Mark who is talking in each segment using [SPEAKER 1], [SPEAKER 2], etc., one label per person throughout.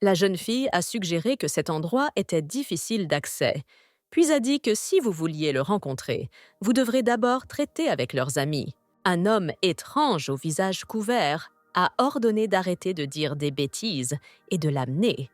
[SPEAKER 1] La jeune fille a suggéré que cet endroit était difficile d'accès, puis a dit que si vous vouliez le rencontrer, vous devrez d'abord traiter avec leurs amis. Un homme étrange au visage couvert a ordonné d'arrêter de dire des bêtises et de l'amener,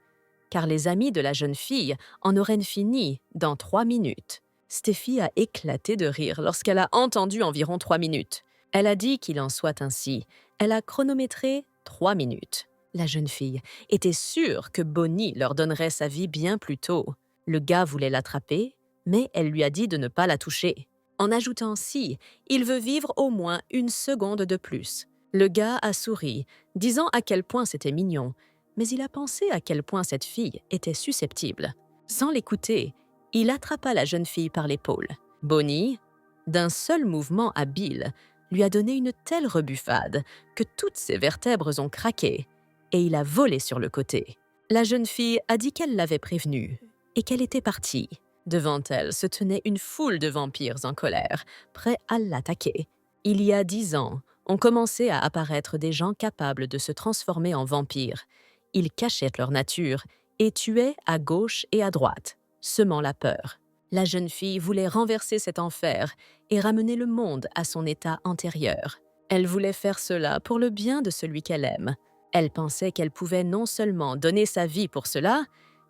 [SPEAKER 1] car les amis de la jeune fille en auraient fini dans 3 minutes. Steffi a éclaté de rire lorsqu'elle a entendu environ 3 minutes. Elle a dit qu'il en soit ainsi. Elle a chronométré 3 minutes. La jeune fille était sûre que Bonnie leur donnerait sa vie bien plus tôt. Le gars voulait l'attraper, mais elle lui a dit de ne pas la toucher. En ajoutant si, il veut vivre au moins 1 seconde de plus. Le gars a souri, disant à quel point c'était mignon, mais il a pensé à quel point cette fille était susceptible. Sans l'écouter, il attrapa la jeune fille par l'épaule. Bonnie, d'un seul mouvement habile, lui a donné une telle rebuffade que toutes ses vertèbres ont craqué et il a volé sur le côté. La jeune fille a dit qu'elle l'avait prévenu et qu'elle était partie. Devant elle se tenait une foule de vampires en colère, prêts à l'attaquer. Il y a 10 ans, ont commencé à apparaître des gens capables de se transformer en vampires. Ils cachaient leur nature et tuaient à gauche et à droite, semant la peur. La jeune fille voulait renverser cet enfer et ramener le monde à son état antérieur. Elle voulait faire cela pour le bien de celui qu'elle aime. Elle pensait qu'elle pouvait non seulement donner sa vie pour cela,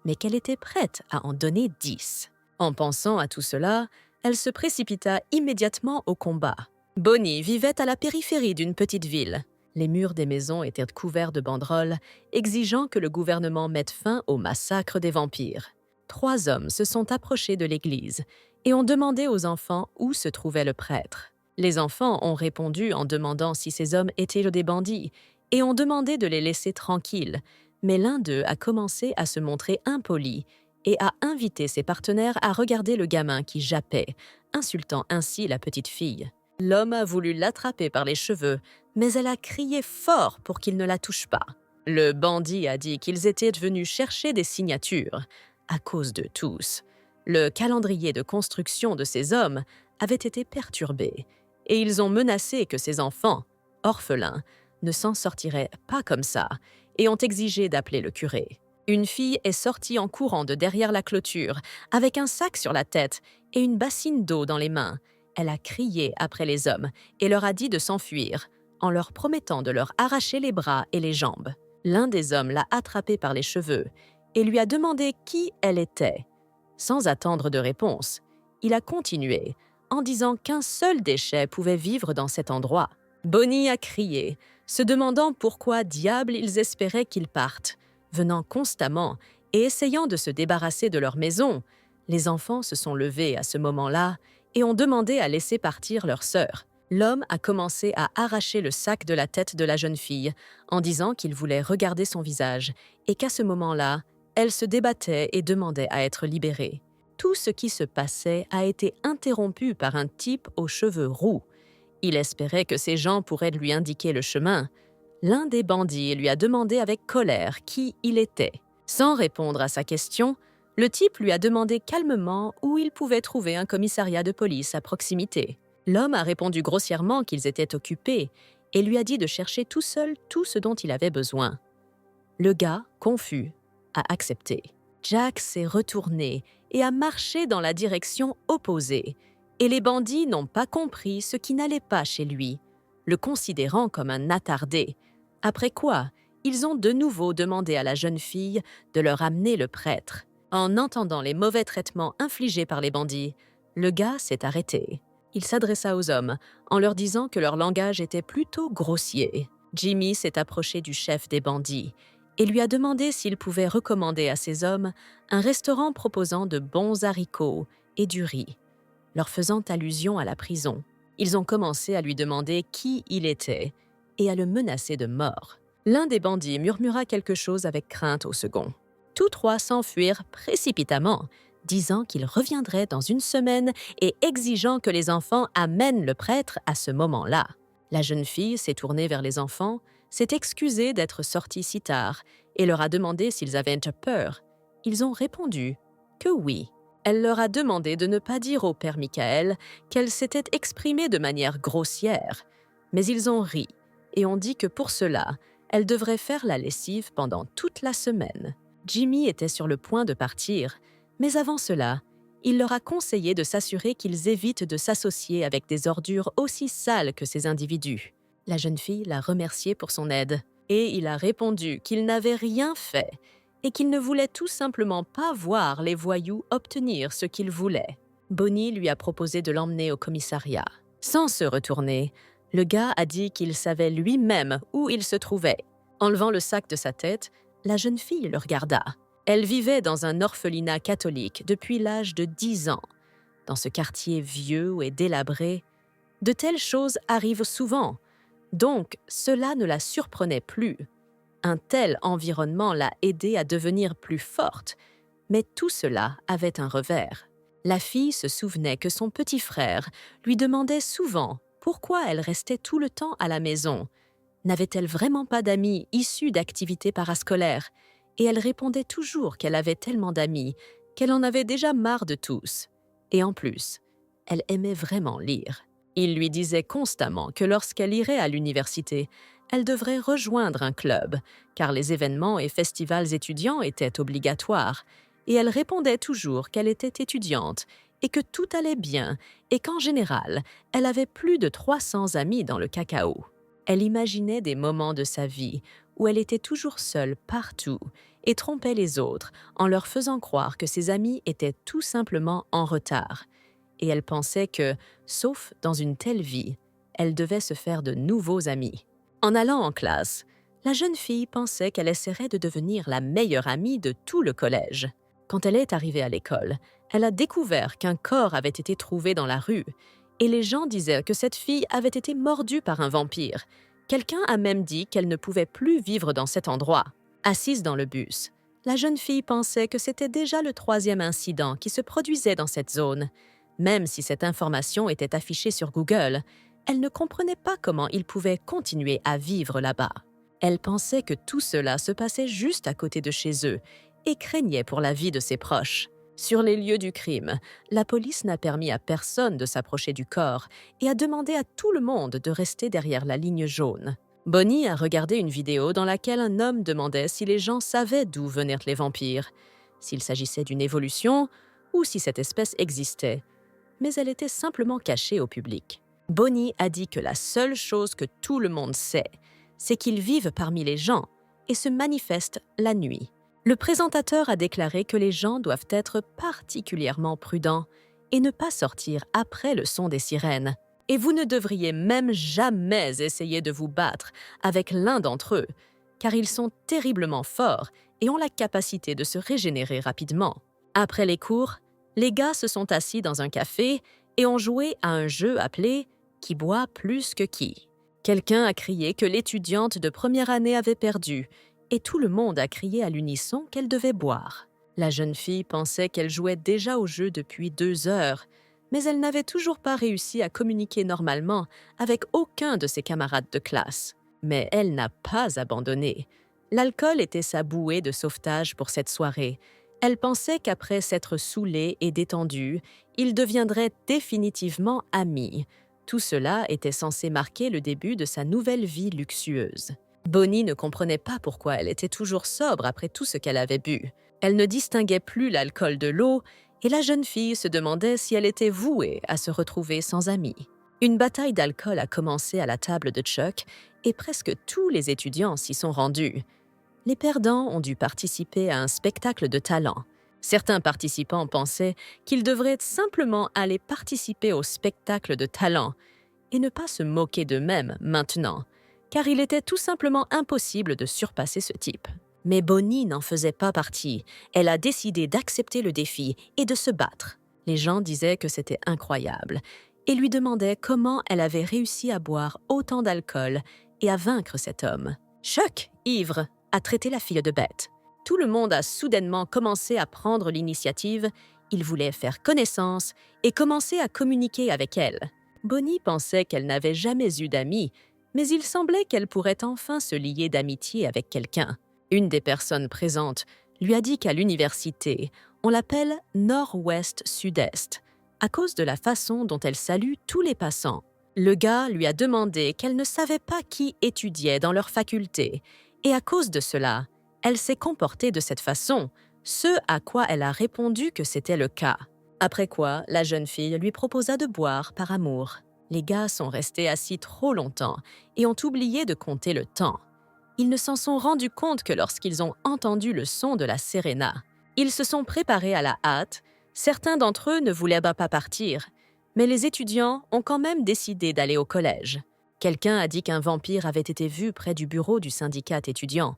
[SPEAKER 1] mais qu'elle était prête à en donner 10. En pensant à tout cela, elle se précipita immédiatement au combat. Bonnie vivait à la périphérie d'une petite ville. Les murs des maisons étaient couverts de banderoles exigeant que le gouvernement mette fin au massacre des vampires. 3 hommes se sont approchés de l'église et ont demandé aux enfants où se trouvait le prêtre. Les enfants ont répondu en demandant si ces hommes étaient des bandits et ont demandé de les laisser tranquilles, mais l'un d'eux a commencé à se montrer impoli et a invité ses partenaires à regarder le gamin qui jappait, insultant ainsi la petite fille. L'homme a voulu l'attraper par les cheveux, mais elle a crié fort pour qu'il ne la touche pas. Le bandit a dit qu'ils étaient venus chercher des signatures, à cause de tous. Le calendrier de construction de ces hommes avait été perturbé, et ils ont menacé que ces enfants, orphelins, ne s'en sortiraient pas comme ça, et ont exigé d'appeler le curé. Une fille est sortie en courant de derrière la clôture, avec un sac sur la tête et une bassine d'eau dans les mains. Elle a crié après les hommes et leur a dit de s'enfuir, en leur promettant de leur arracher les bras et les jambes. L'un des hommes l'a attrapée par les cheveux et lui a demandé qui elle était. Sans attendre de réponse, il a continué, en disant qu'un seul déchet pouvait vivre dans cet endroit. Bonnie a crié, se demandant pourquoi diable ils espéraient qu'ils partent. Venant constamment et essayant de se débarrasser de leur maison, les enfants se sont levés à ce moment-là et ont demandé à laisser partir leur sœur. L'homme a commencé à arracher le sac de la tête de la jeune fille en disant qu'il voulait regarder son visage et qu'à ce moment-là, elle se débattait et demandait à être libérée. Tout ce qui se passait a été interrompu par un type aux cheveux roux. Il espérait que ces gens pourraient lui indiquer le chemin. L'un des bandits lui a demandé avec colère qui il était. Sans répondre à sa question, le type lui a demandé calmement où il pouvait trouver un commissariat de police à proximité. L'homme a répondu grossièrement qu'ils étaient occupés et lui a dit de chercher tout seul tout ce dont il avait besoin. Le gars, confus, a accepté. Jack s'est retourné et a marché dans la direction opposée, et les bandits n'ont pas compris ce qui n'allait pas chez lui, le considérant comme un attardé. Après quoi, ils ont de nouveau demandé à la jeune fille de leur amener le prêtre. En entendant les mauvais traitements infligés par les bandits, le gars s'est arrêté. Il s'adressa aux hommes en leur disant que leur langage était plutôt grossier. Jimmy s'est approché du chef des bandits et lui a demandé s'il pouvait recommander à ses hommes un restaurant proposant de bons haricots et du riz, leur faisant allusion à la prison. Ils ont commencé à lui demander qui il était et à le menacer de mort. L'un des bandits murmura quelque chose avec crainte au second. Tous 3 s'enfuirent précipitamment, disant qu'ils reviendraient dans 1 semaine et exigeant que les enfants amènent le prêtre à ce moment-là. La jeune fille s'est tournée vers les enfants, s'est excusée d'être sortie si tard et leur a demandé s'ils avaient peur. Ils ont répondu que oui. Elle leur a demandé de ne pas dire au père Michael qu'elle s'était exprimée de manière grossière, mais ils ont ri et ont dit que pour cela, elle devrait faire la lessive pendant toute la semaine. Jimmy était sur le point de partir, mais avant cela, il leur a conseillé de s'assurer qu'ils évitent de s'associer avec des ordures aussi sales que ces individus. La jeune fille l'a remercié pour son aide, et il a répondu qu'il n'avait rien fait et qu'il ne voulait tout simplement pas voir les voyous obtenir ce qu'ils voulaient. Bonnie lui a proposé de l'emmener au commissariat. Sans se retourner, le gars a dit qu'il savait lui-même où il se trouvait. Enlevant le sac de sa tête, la jeune fille le regarda. Elle vivait dans un orphelinat catholique depuis l'âge de 10 ans. Dans ce quartier vieux et délabré, de telles choses arrivent souvent, donc cela ne la surprenait plus. Un tel environnement l'a aidée à devenir plus forte, mais tout cela avait un revers. La fille se souvenait que son petit frère lui demandait souvent pourquoi elle restait tout le temps à la maison. N'avait-elle vraiment pas d'amis issus d'activités parascolaires? Et elle répondait toujours qu'elle avait tellement d'amis qu'elle en avait déjà marre de tous. Et en plus, elle aimait vraiment lire. Il lui disait constamment que lorsqu'elle irait à l'université, elle devrait rejoindre un club, car les événements et festivals étudiants étaient obligatoires, et elle répondait toujours qu'elle était étudiante et que tout allait bien et qu'en général, elle avait plus de 300 amis dans le cacao. Elle imaginait des moments de sa vie où elle était toujours seule partout et trompait les autres en leur faisant croire que ses amis étaient tout simplement en retard. Et elle pensait que, sauf dans une telle vie, elle devait se faire de nouveaux amis. En allant en classe, la jeune fille pensait qu'elle essaierait de devenir la meilleure amie de tout le collège. Quand elle est arrivée à l'école, elle a découvert qu'un corps avait été trouvé dans la rue, et les gens disaient que cette fille avait été mordue par un vampire. Quelqu'un a même dit qu'elle ne pouvait plus vivre dans cet endroit. Assise dans le bus, la jeune fille pensait que c'était déjà le 3e incident qui se produisait dans cette zone. Même si cette information était affichée sur Google, elle ne comprenait pas comment ils pouvaient continuer à vivre là-bas. Elle pensait que tout cela se passait juste à côté de chez eux et craignait pour la vie de ses proches. Sur les lieux du crime, la police n'a permis à personne de s'approcher du corps et a demandé à tout le monde de rester derrière la ligne jaune. Bonnie a regardé une vidéo dans laquelle un homme demandait si les gens savaient d'où venaient les vampires, s'il s'agissait d'une évolution ou si cette espèce existait. Mais elle était simplement cachée au public. Bonnie a dit que la seule chose que tout le monde sait, c'est qu'ils vivent parmi les gens et se manifestent la nuit. Le présentateur a déclaré que les gens doivent être particulièrement prudents et ne pas sortir après le son des sirènes. Et vous ne devriez même jamais essayer de vous battre avec l'un d'entre eux, car ils sont terriblement forts et ont la capacité de se régénérer rapidement. Après les cours, les gars se sont assis dans un café et ont joué à un jeu appelé « Qui boit plus que qui ». Quelqu'un a crié que l'étudiante de première année avait perdu, et tout le monde a crié à l'unisson qu'elle devait boire. La jeune fille pensait qu'elle jouait déjà au jeu depuis 2 heures, mais elle n'avait toujours pas réussi à communiquer normalement avec aucun de ses camarades de classe. Mais elle n'a pas abandonné. L'alcool était sa bouée de sauvetage pour cette soirée. Elle pensait qu'après s'être saoulée et détendue, ils deviendraient définitivement amis. Tout cela était censé marquer le début de sa nouvelle vie luxueuse. Bonnie ne comprenait pas pourquoi elle était toujours sobre après tout ce qu'elle avait bu. Elle ne distinguait plus l'alcool de l'eau, et la jeune fille se demandait si elle était vouée à se retrouver sans amis. Une bataille d'alcool a commencé à la table de Chuck, et presque tous les étudiants s'y sont rendus. Les perdants ont dû participer à un spectacle de talent. Certains participants pensaient qu'ils devraient simplement aller participer au spectacle de talent et ne pas se moquer d'eux-mêmes maintenant, car il était tout simplement impossible de surpasser ce type. Mais Bonnie n'en faisait pas partie. Elle a décidé d'accepter le défi et de se battre. Les gens disaient que c'était incroyable et lui demandaient comment elle avait réussi à boire autant d'alcool et à vaincre cet homme. Chuck, ivre, a traité la fille de bête. Tout le monde a soudainement commencé à prendre l'initiative. Il voulait faire connaissance et commencer à communiquer avec elle. Bonnie pensait qu'elle n'avait jamais eu d'amis, mais il semblait qu'elle pourrait enfin se lier d'amitié avec quelqu'un. Une des personnes présentes lui a dit qu'à l'université, on l'appelle Nord-Ouest Sud-Est, à cause de la façon dont elle salue tous les passants. Le gars lui a demandé qu'elle ne savait pas qui étudiait dans leur faculté, et à cause de cela, Elle s'est comportée de cette façon, ce à quoi elle a répondu que c'était le cas. Après quoi, la jeune fille lui proposa de boire par amour. Les gars sont restés assis trop longtemps et ont oublié de compter le temps. Ils ne s'en sont rendus compte que lorsqu'ils ont entendu le son de la sirena. Ils se sont préparés à la hâte. Certains d'entre eux ne voulaient pas partir, mais les étudiants ont quand même décidé d'aller au collège. Quelqu'un a dit qu'un vampire avait été vu près du bureau du syndicat étudiant.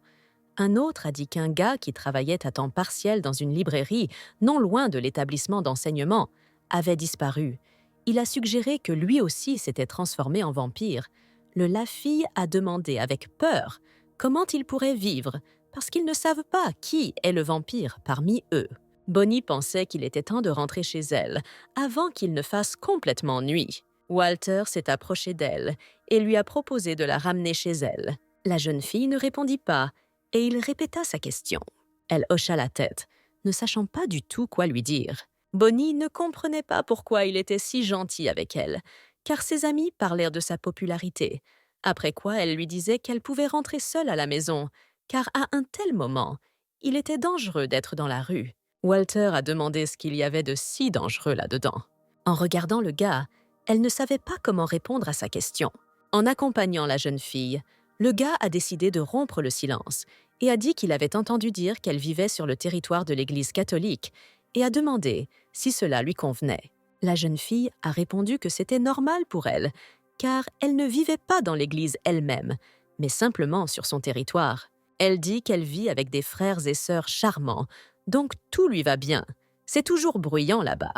[SPEAKER 1] Un autre a dit qu'un gars qui travaillait à temps partiel dans une librairie, non loin de l'établissement d'enseignement, avait disparu. Il a suggéré que lui aussi s'était transformé en vampire. La fille a demandé avec peur comment ils pourraient vivre, parce qu'ils ne savent pas qui est le vampire parmi eux. Bonnie pensait qu'il était temps de rentrer chez elle, avant qu'il ne fasse complètement nuit. Walter s'est approché d'elle et lui a proposé de la ramener chez elle. La jeune fille ne répondit pas, et il répéta sa question. Elle hocha la tête, ne sachant pas du tout quoi lui dire. Bonnie ne comprenait pas pourquoi il était si gentil avec elle, car ses amis parlèrent de sa popularité, après quoi elle lui disait qu'elle pouvait rentrer seule à la maison, car à un tel moment, il était dangereux d'être dans la rue. Walter a demandé ce qu'il y avait de si dangereux là-dedans. En regardant le gars, elle ne savait pas comment répondre à sa question. En accompagnant la jeune fille, le gars a décidé de rompre le silence et a dit qu'il avait entendu dire qu'elle vivait sur le territoire de l'Église catholique et a demandé si cela lui convenait. La jeune fille a répondu que c'était normal pour elle, car elle ne vivait pas dans l'Église elle-même, mais simplement sur son territoire. Elle dit qu'elle vit avec des frères et sœurs charmants, donc tout lui va bien. C'est toujours bruyant là-bas,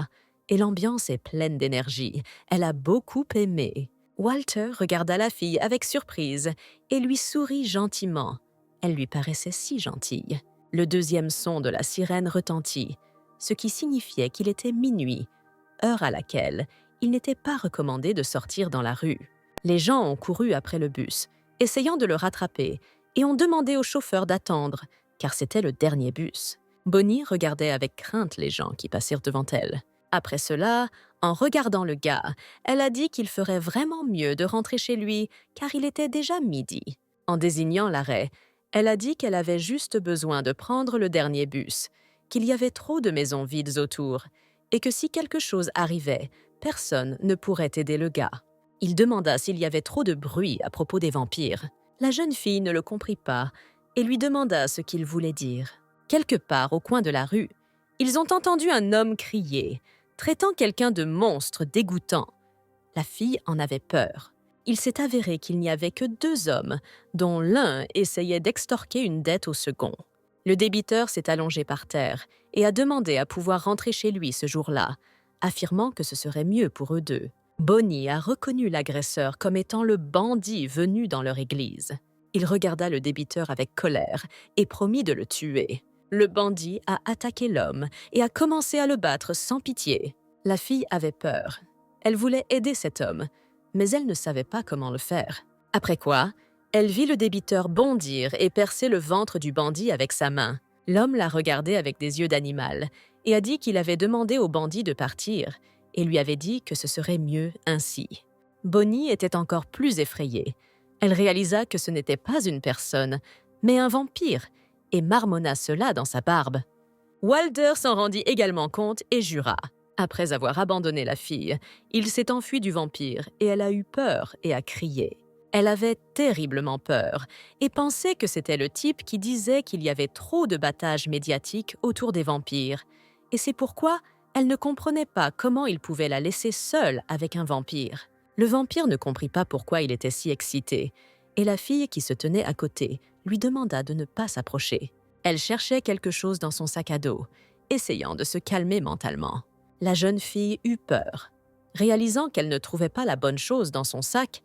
[SPEAKER 1] et l'ambiance est pleine d'énergie. Elle a beaucoup aimé. Walter regarda la fille avec surprise et lui sourit gentiment. Elle lui paraissait si gentille. Le deuxième son de la sirène retentit, ce qui signifiait qu'il était minuit, heure à laquelle il n'était pas recommandé de sortir dans la rue. Les gens ont couru après le bus, essayant de le rattraper, et ont demandé au chauffeur d'attendre, car c'était le dernier bus. Bonnie regardait avec crainte les gens qui passèrent devant elle. Après cela, en regardant le gars, elle a dit qu'il ferait vraiment mieux de rentrer chez lui, car il était déjà midi. En désignant l'arrêt, elle a dit qu'elle avait juste besoin de prendre le dernier bus, qu'il y avait trop de maisons vides autour, et que si quelque chose arrivait, personne ne pourrait aider le gars. Il demanda s'il y avait trop de bruit à propos des vampires. La jeune fille ne le comprit pas et lui demanda ce qu'il voulait dire. Quelque part au coin de la rue, ils ont entendu un homme crier, traitant quelqu'un de monstre dégoûtant. La fille en avait peur. Il s'est avéré qu'il n'y avait que 2 hommes, dont l'un essayait d'extorquer une dette au second. Le débiteur s'est allongé par terre et a demandé à pouvoir rentrer chez lui ce jour-là, affirmant que ce serait mieux pour eux deux. Bonnie a reconnu l'agresseur comme étant le bandit venu dans leur église. Il regarda le débiteur avec colère et promit de le tuer. Le bandit a attaqué l'homme et a commencé à le battre sans pitié. La fille avait peur. Elle voulait aider cet homme, mais elle ne savait pas comment le faire. Après quoi, elle vit le débiteur bondir et percer le ventre du bandit avec sa main. L'homme l'a regardé avec des yeux d'animal et a dit qu'il avait demandé au bandit de partir et lui avait dit que ce serait mieux ainsi. Bonnie était encore plus effrayée. Elle réalisa que ce n'était pas une personne, mais un vampire, et marmonna cela dans sa barbe. Walter s'en rendit également compte et jura. Après avoir abandonné la fille, il s'est enfui du vampire et elle a eu peur et a crié. Elle avait terriblement peur et pensait que c'était le type qui disait qu'il y avait trop de battage médiatique autour des vampires. Et c'est pourquoi elle ne comprenait pas comment il pouvait la laisser seule avec un vampire. Le vampire ne comprit pas pourquoi il était si excité, et la fille qui se tenait à côté lui demanda de ne pas s'approcher. Elle cherchait quelque chose dans son sac à dos, essayant de se calmer mentalement. La jeune fille eut peur. Réalisant qu'elle ne trouvait pas la bonne chose dans son sac,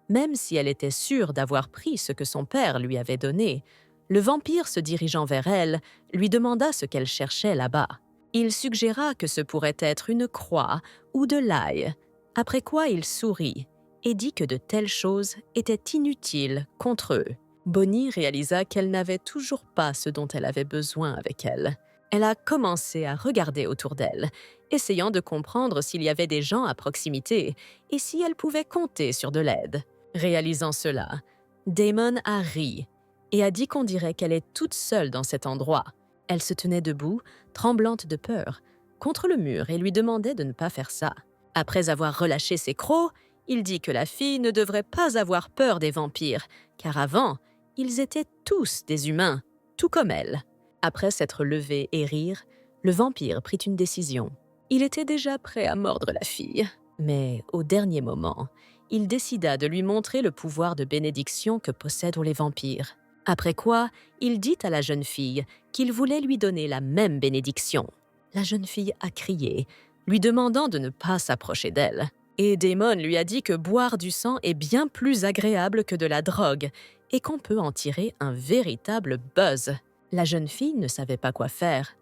[SPEAKER 1] même si elle était sûre d'avoir pris ce que son père lui avait donné, le vampire se dirigeant vers elle, lui demanda ce qu'elle cherchait là-bas. Il suggéra que ce pourrait être une croix ou de l'ail, après quoi il sourit et dit que de telles choses étaient inutiles contre eux. Bonnie réalisa qu'elle n'avait toujours pas ce dont elle avait besoin avec elle. Elle a commencé à regarder autour d'elle, essayant de comprendre s'il y avait des gens à proximité et si elle pouvait compter sur de l'aide. Réalisant cela, Damon a ri et a dit qu'on dirait qu'elle est toute seule dans cet endroit. Elle se tenait debout, tremblante de peur, contre le mur et lui demandait de ne pas faire ça. Après avoir relâché ses crocs, il dit que la fille ne devrait pas avoir peur des vampires, car avant, ils étaient tous des humains, tout comme elle. Après s'être levé et rire, le vampire prit une décision. Il était déjà prêt à mordre la fille, mais au dernier moment, il décida de lui montrer le pouvoir de bénédiction que possèdent les vampires. Après quoi, il dit à la jeune fille qu'il voulait lui donner la même bénédiction. La jeune fille a crié, lui demandant de ne pas s'approcher d'elle. Et Damon lui a dit que boire du sang est bien plus agréable que de la drogue et qu'on peut en tirer un véritable buzz. La jeune fille ne savait pas quoi faire,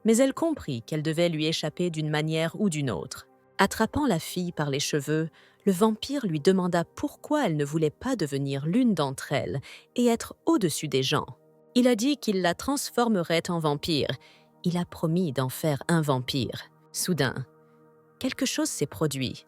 [SPEAKER 1] mais elle comprit qu'elle devait lui échapper d'une manière ou d'une autre. Attrapant la fille par les cheveux, le vampire lui demanda pourquoi elle ne voulait pas devenir l'une d'entre elles et être au-dessus des gens. Il a dit qu'il la transformerait en vampire. Il a promis d'en faire un vampire. Soudain, quelque chose s'est produit.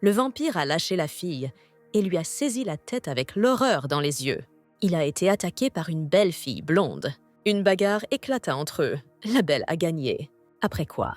[SPEAKER 1] Le vampire a lâché la fille et lui a saisi la tête avec l'horreur dans les yeux. Il a été attaqué par une belle fille blonde. Une bagarre éclata entre eux. La belle a gagné. Après quoi,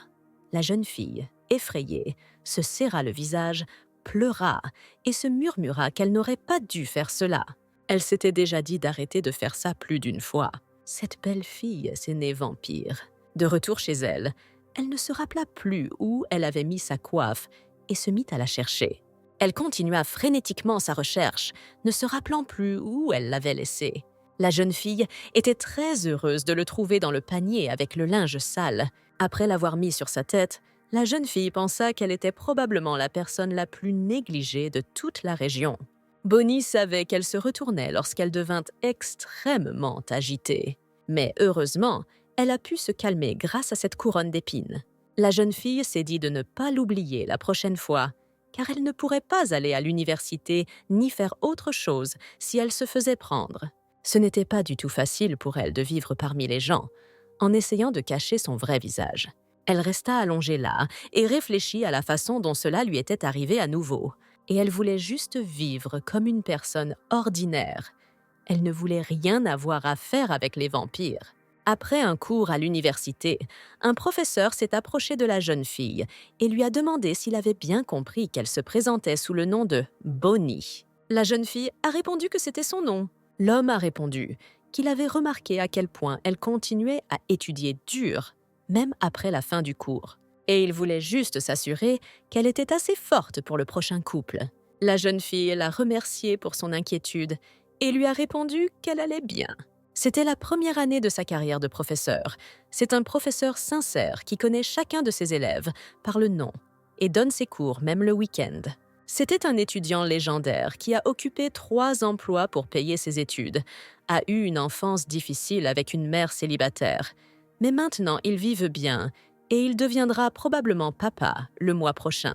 [SPEAKER 1] la jeune fille, effrayée, se serra le visage, pleura et se murmura qu'elle n'aurait pas dû faire cela. Elle s'était déjà dit d'arrêter de faire ça plus d'une fois. Cette belle fille s'est née vampire. De retour chez elle, elle ne se rappela plus où elle avait mis sa coiffe et se mit à la chercher. Elle continua frénétiquement sa recherche, ne se rappelant plus où elle l'avait laissé. La jeune fille était très heureuse de le trouver dans le panier avec le linge sale. Après l'avoir mis sur sa tête, la jeune fille pensa qu'elle était probablement la personne la plus négligée de toute la région. Bonnie savait qu'elle se retournait lorsqu'elle devint extrêmement agitée. Mais heureusement, elle a pu se calmer grâce à cette couronne d'épines. La jeune fille s'est dit de ne pas l'oublier la prochaine fois, car elle ne pourrait pas aller à l'université ni faire autre chose si elle se faisait prendre. Ce n'était pas du tout facile pour elle de vivre parmi les gens, en essayant de cacher son vrai visage. Elle resta allongée là et réfléchit à la façon dont cela lui était arrivé à nouveau. Et elle voulait juste vivre comme une personne ordinaire. Elle ne voulait rien avoir à faire avec les vampires. Après un cours à l'université, un professeur s'est approché de la jeune fille et lui a demandé s'il avait bien compris qu'elle se présentait sous le nom de Bonnie. La jeune fille a répondu que c'était son nom. L'homme a répondu qu'il avait remarqué à quel point elle continuait à étudier dur, même après la fin du cours. Et il voulait juste s'assurer qu'elle était assez forte pour le prochain couple. La jeune fille l'a remercié pour son inquiétude et lui a répondu qu'elle allait bien. C'était la première année de sa carrière de professeur. C'est un professeur sincère qui connaît chacun de ses élèves par le nom et donne ses cours même le week-end. C'était un étudiant légendaire qui a occupé 3 emplois pour payer ses études, a eu une enfance difficile avec une mère célibataire. Mais maintenant, il vit bien et il deviendra probablement papa le mois prochain.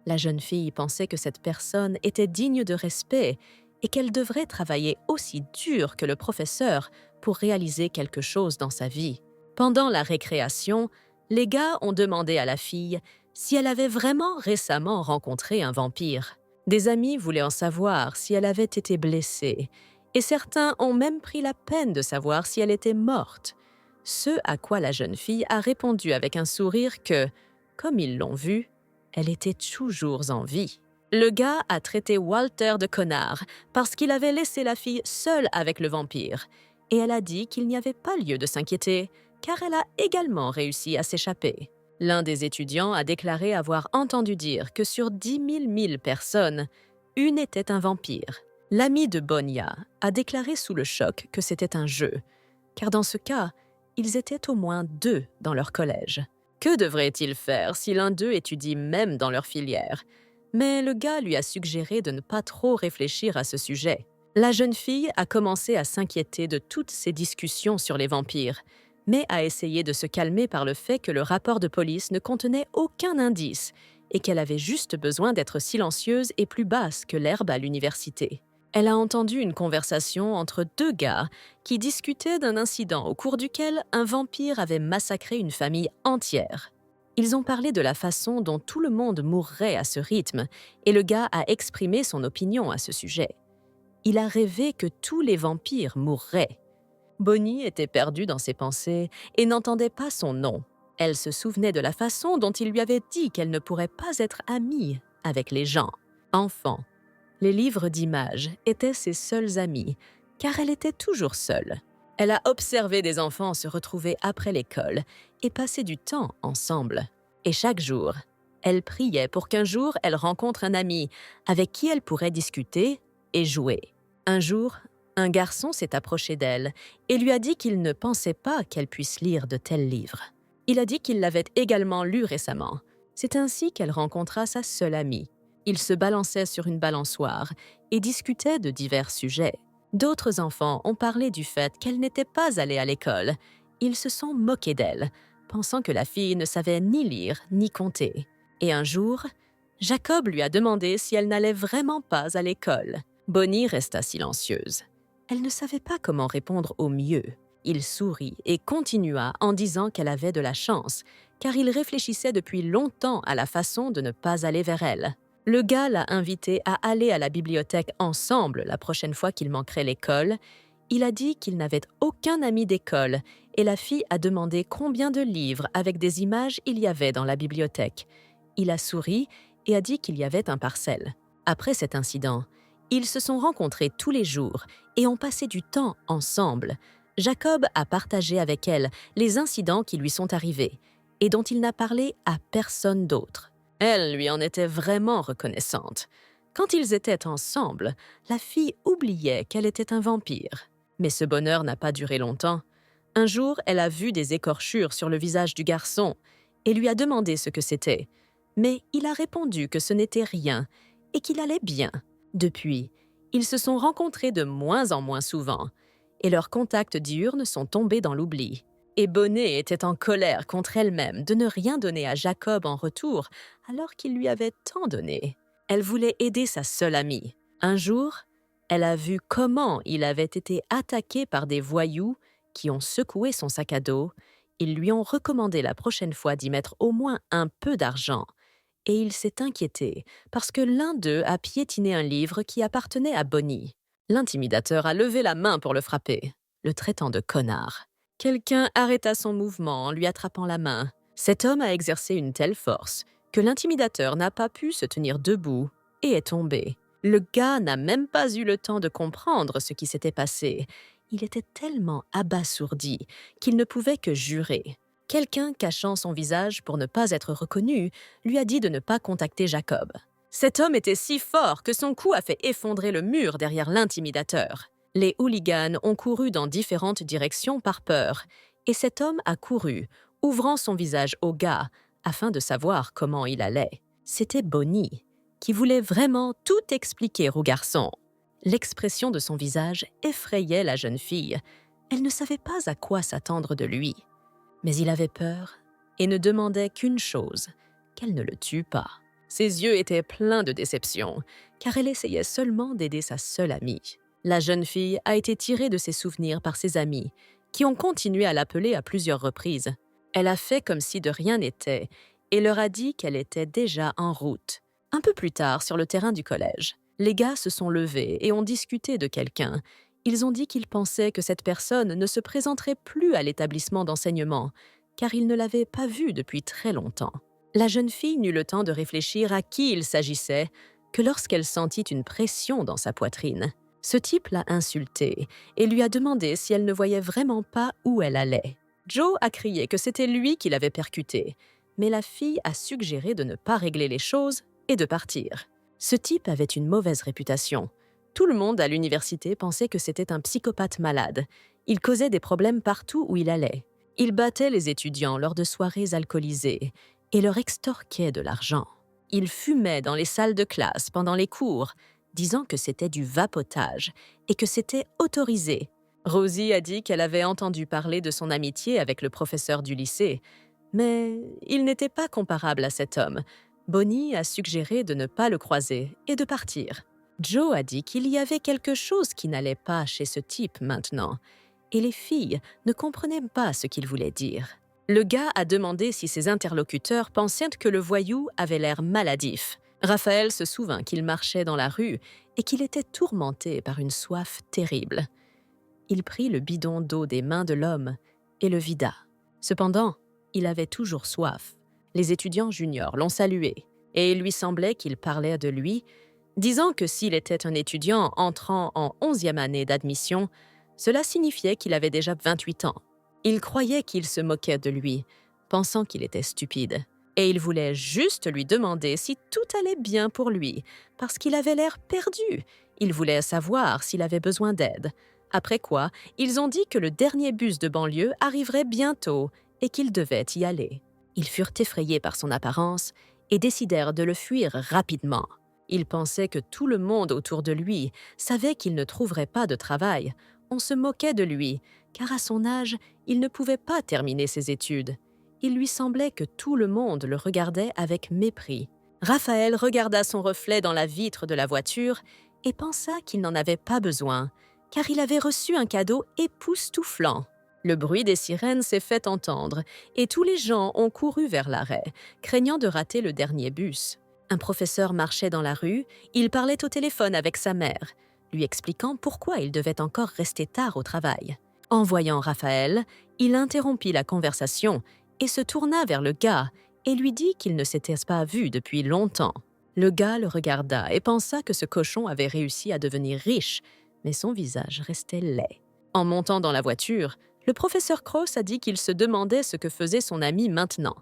[SPEAKER 1] La jeune fille pensait que cette personne était digne de respect et qu'elle devrait travailler aussi dur que le professeur pour réaliser quelque chose dans sa vie. Pendant la récréation, les gars ont demandé à la fille si elle avait vraiment récemment rencontré un vampire. Des amis voulaient en savoir si elle avait été blessée, et certains ont même pris la peine de savoir si elle était morte. Ce à quoi la jeune fille a répondu avec un sourire que, comme ils l'ont vu, elle était toujours en vie. Le gars a traité Walter de connard parce qu'il avait laissé la fille seule avec le vampire, et elle a dit qu'il n'y avait pas lieu de s'inquiéter, car elle a également réussi à s'échapper. L'un des étudiants a déclaré avoir entendu dire que sur 10 000 personnes, une était un vampire. L'ami de Bonia a déclaré sous le choc que c'était un jeu, car dans ce cas, ils étaient au moins 2 dans leur collège. Que devraient-ils faire si l'un d'eux étudie même dans leur filière? Mais le gars lui a suggéré de ne pas trop réfléchir à ce sujet. La jeune fille a commencé à s'inquiéter de toutes ces discussions sur les vampires, mais a essayé de se calmer par le fait que le rapport de police ne contenait aucun indice et qu'elle avait juste besoin d'être silencieuse et plus basse que l'herbe à l'université. Elle a entendu une conversation entre 2 gars qui discutaient d'un incident au cours duquel un vampire avait massacré une famille entière. Ils ont parlé de la façon dont tout le monde mourrait à ce rythme, et le gars a exprimé son opinion à ce sujet. Il a rêvé que tous les vampires mourraient. Bonnie était perdue dans ses pensées et n'entendait pas son nom. Elle se souvenait de la façon dont il lui avait dit qu'elle ne pourrait pas être amie avec les gens. Enfant, les livres d'images étaient ses seuls amis, car elle était toujours seule. Elle a observé des enfants se retrouver après l'école et passer du temps ensemble. Et chaque jour, elle priait pour qu'un jour elle rencontre un ami avec qui elle pourrait discuter et jouer. Un jour, un garçon s'est approché d'elle et lui a dit qu'il ne pensait pas qu'elle puisse lire de tels livres. Il a dit qu'il l'avait également lu récemment. C'est ainsi qu'elle rencontra sa seule amie. Ils se balançaient sur une balançoire et discutaient de divers sujets. D'autres enfants ont parlé du fait qu'elle n'était pas allée à l'école. Ils se sont moqués d'elle, pensant que la fille ne savait ni lire ni compter. Et un jour, Jacob lui a demandé si elle n'allait vraiment pas à l'école. Bonnie resta silencieuse. Elle ne savait pas comment répondre au mieux. Il sourit et continua en disant qu'elle avait de la chance, car il réfléchissait depuis longtemps à la façon de ne pas aller vers elle. Le gars l'a invité à aller à la bibliothèque ensemble la prochaine fois qu'il manquerait l'école. Il a dit qu'il n'avait aucun ami d'école et la fille a demandé combien de livres avec des images il y avait dans la bibliothèque. Il a souri et a dit qu'il y avait un parcelle. Après cet incident, ils se sont rencontrés tous les jours et ont passé du temps ensemble. Jacob a partagé avec elle les incidents qui lui sont arrivés et dont il n'a parlé à personne d'autre. Elle lui en était vraiment reconnaissante. Quand ils étaient ensemble, la fille oubliait qu'elle était un vampire. Mais ce bonheur n'a pas duré longtemps. Un jour, elle a vu des écorchures sur le visage du garçon et lui a demandé ce que c'était. Mais il a répondu que ce n'était rien et qu'il allait bien. Depuis, ils se sont rencontrés de moins en moins souvent et leurs contacts diurnes sont tombés dans l'oubli. Et Bonnie était en colère contre elle-même de ne rien donner à Jacob en retour alors qu'il lui avait tant donné. Elle voulait aider sa seule amie. Un jour, elle a vu comment il avait été attaqué par des voyous qui ont secoué son sac à dos. Ils lui ont recommandé la prochaine fois d'y mettre au moins un peu d'argent. Et il s'est inquiété parce que l'un d'eux a piétiné un livre qui appartenait à Bonnie. L'intimidateur a levé la main pour le frapper, le traitant de connard. Quelqu'un arrêta son mouvement en lui attrapant la main. Cet homme a exercé une telle force que l'intimidateur n'a pas pu se tenir debout et est tombé. Le gars n'a même pas eu le temps de comprendre ce qui s'était passé. Il était tellement abasourdi qu'il ne pouvait que jurer. Quelqu'un, cachant son visage pour ne pas être reconnu, lui a dit de ne pas contacter Jacob. Cet homme était si fort que son coup a fait effondrer le mur derrière l'intimidateur. Les hooligans ont couru dans différentes directions par peur, et cet homme a couru, ouvrant son visage au gars, afin de savoir comment il allait. C'était Bonnie, qui voulait vraiment tout expliquer au garçon. L'expression de son visage effrayait la jeune fille. Elle ne savait pas à quoi s'attendre de lui. Mais il avait peur et ne demandait qu'une chose, qu'elle ne le tue pas. Ses yeux étaient pleins de déception, car elle essayait seulement d'aider sa seule amie. La jeune fille a été tirée de ses souvenirs par ses amis, qui ont continué à l'appeler à plusieurs reprises. Elle a fait comme si de rien n'était et leur a dit qu'elle était déjà en route. Un peu plus tard, sur le terrain du collège, les gars se sont levés et ont discuté de quelqu'un. Ils ont dit qu'ils pensaient que cette personne ne se présenterait plus à l'établissement d'enseignement, car ils ne l'avaient pas vue depuis très longtemps. La jeune fille n'eut le temps de réfléchir à qui il s'agissait que lorsqu'elle sentit une pression dans sa poitrine. Ce type l'a insultée et lui a demandé si elle ne voyait vraiment pas où elle allait. Joe a crié que c'était lui qui l'avait percutée, mais la fille a suggéré de ne pas régler les choses et de partir. Ce type avait une mauvaise réputation. Tout le monde à l'université pensait que c'était un psychopathe malade. Il causait des problèmes partout où il allait. Il battait les étudiants lors de soirées alcoolisées et leur extorquait de l'argent. Il fumait dans les salles de classe pendant les cours, disant que c'était du vapotage et que c'était autorisé. Rosie a dit qu'elle avait entendu parler de son amitié avec le professeur du lycée, mais il n'était pas comparable à cet homme. Bonnie a suggéré de ne pas le croiser et de partir. Joe a dit qu'il y avait quelque chose qui n'allait pas chez ce type maintenant, et les filles ne comprenaient pas ce qu'il voulait dire. Le gars a demandé si ses interlocuteurs pensaient que le voyou avait l'air maladif. Raphaël se souvint qu'il marchait dans la rue et qu'il était tourmenté par une soif terrible. Il prit le bidon d'eau des mains de l'homme et le vida. Cependant, il avait toujours soif. Les étudiants juniors l'ont salué et il lui semblait qu'il parlait de lui, disant que s'il était un étudiant entrant en 11e année d'admission, cela signifiait qu'il avait déjà 28 ans. Il croyait qu'il se moquait de lui, pensant qu'il était stupide. Et il voulait juste lui demander si tout allait bien pour lui, parce qu'il avait l'air perdu. Il voulait savoir s'il avait besoin d'aide. Après quoi, ils ont dit que le dernier bus de banlieue arriverait bientôt et qu'il devait y aller. Ils furent effrayés par son apparence et décidèrent de le fuir rapidement. Ils pensaient que tout le monde autour de lui savait qu'il ne trouverait pas de travail. On se moquait de lui, car à son âge, il ne pouvait pas terminer ses études. Il lui semblait que tout le monde le regardait avec mépris. Raphaël regarda son reflet dans la vitre de la voiture et pensa qu'il n'en avait pas besoin, car il avait reçu un cadeau époustouflant. Le bruit des sirènes s'est fait entendre et tous les gens ont couru vers l'arrêt, craignant de rater le dernier bus. Un professeur marchait dans la rue, il parlait au téléphone avec sa mère, lui expliquant pourquoi il devait encore rester tard au travail. En voyant Raphaël, il interrompit la conversation et se tourna vers le gars et lui dit qu'il ne s'était pas vu depuis longtemps. Le gars le regarda et pensa que ce cochon avait réussi à devenir riche, mais son visage restait laid. En montant dans la voiture, le professeur Krauss a dit qu'il se demandait ce que faisait son ami maintenant.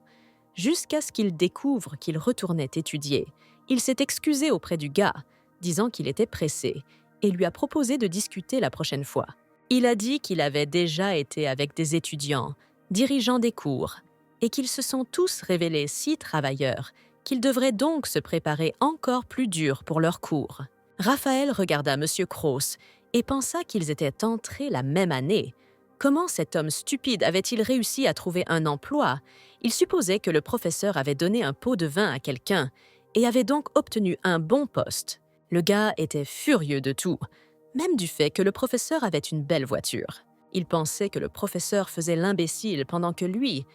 [SPEAKER 1] Jusqu'à ce qu'il découvre qu'il retournait étudier, il s'est excusé auprès du gars, disant qu'il était pressé, et lui a proposé de discuter la prochaine fois. Il a dit qu'il avait déjà été avec des étudiants, dirigeant des cours, et qu'ils se sont tous révélés si travailleurs qu'ils devraient donc se préparer encore plus dur pour leurs cours. Raphaël regarda M. Krauss et pensa qu'ils étaient entrés la même année. Comment cet homme stupide avait-il réussi à trouver un emploi? Il supposait que le professeur avait donné un pot de vin à quelqu'un et avait donc obtenu un bon poste. Le gars était furieux de tout, même du fait que le professeur avait une belle voiture. Il pensait que le professeur faisait l'imbécile pendant que lui,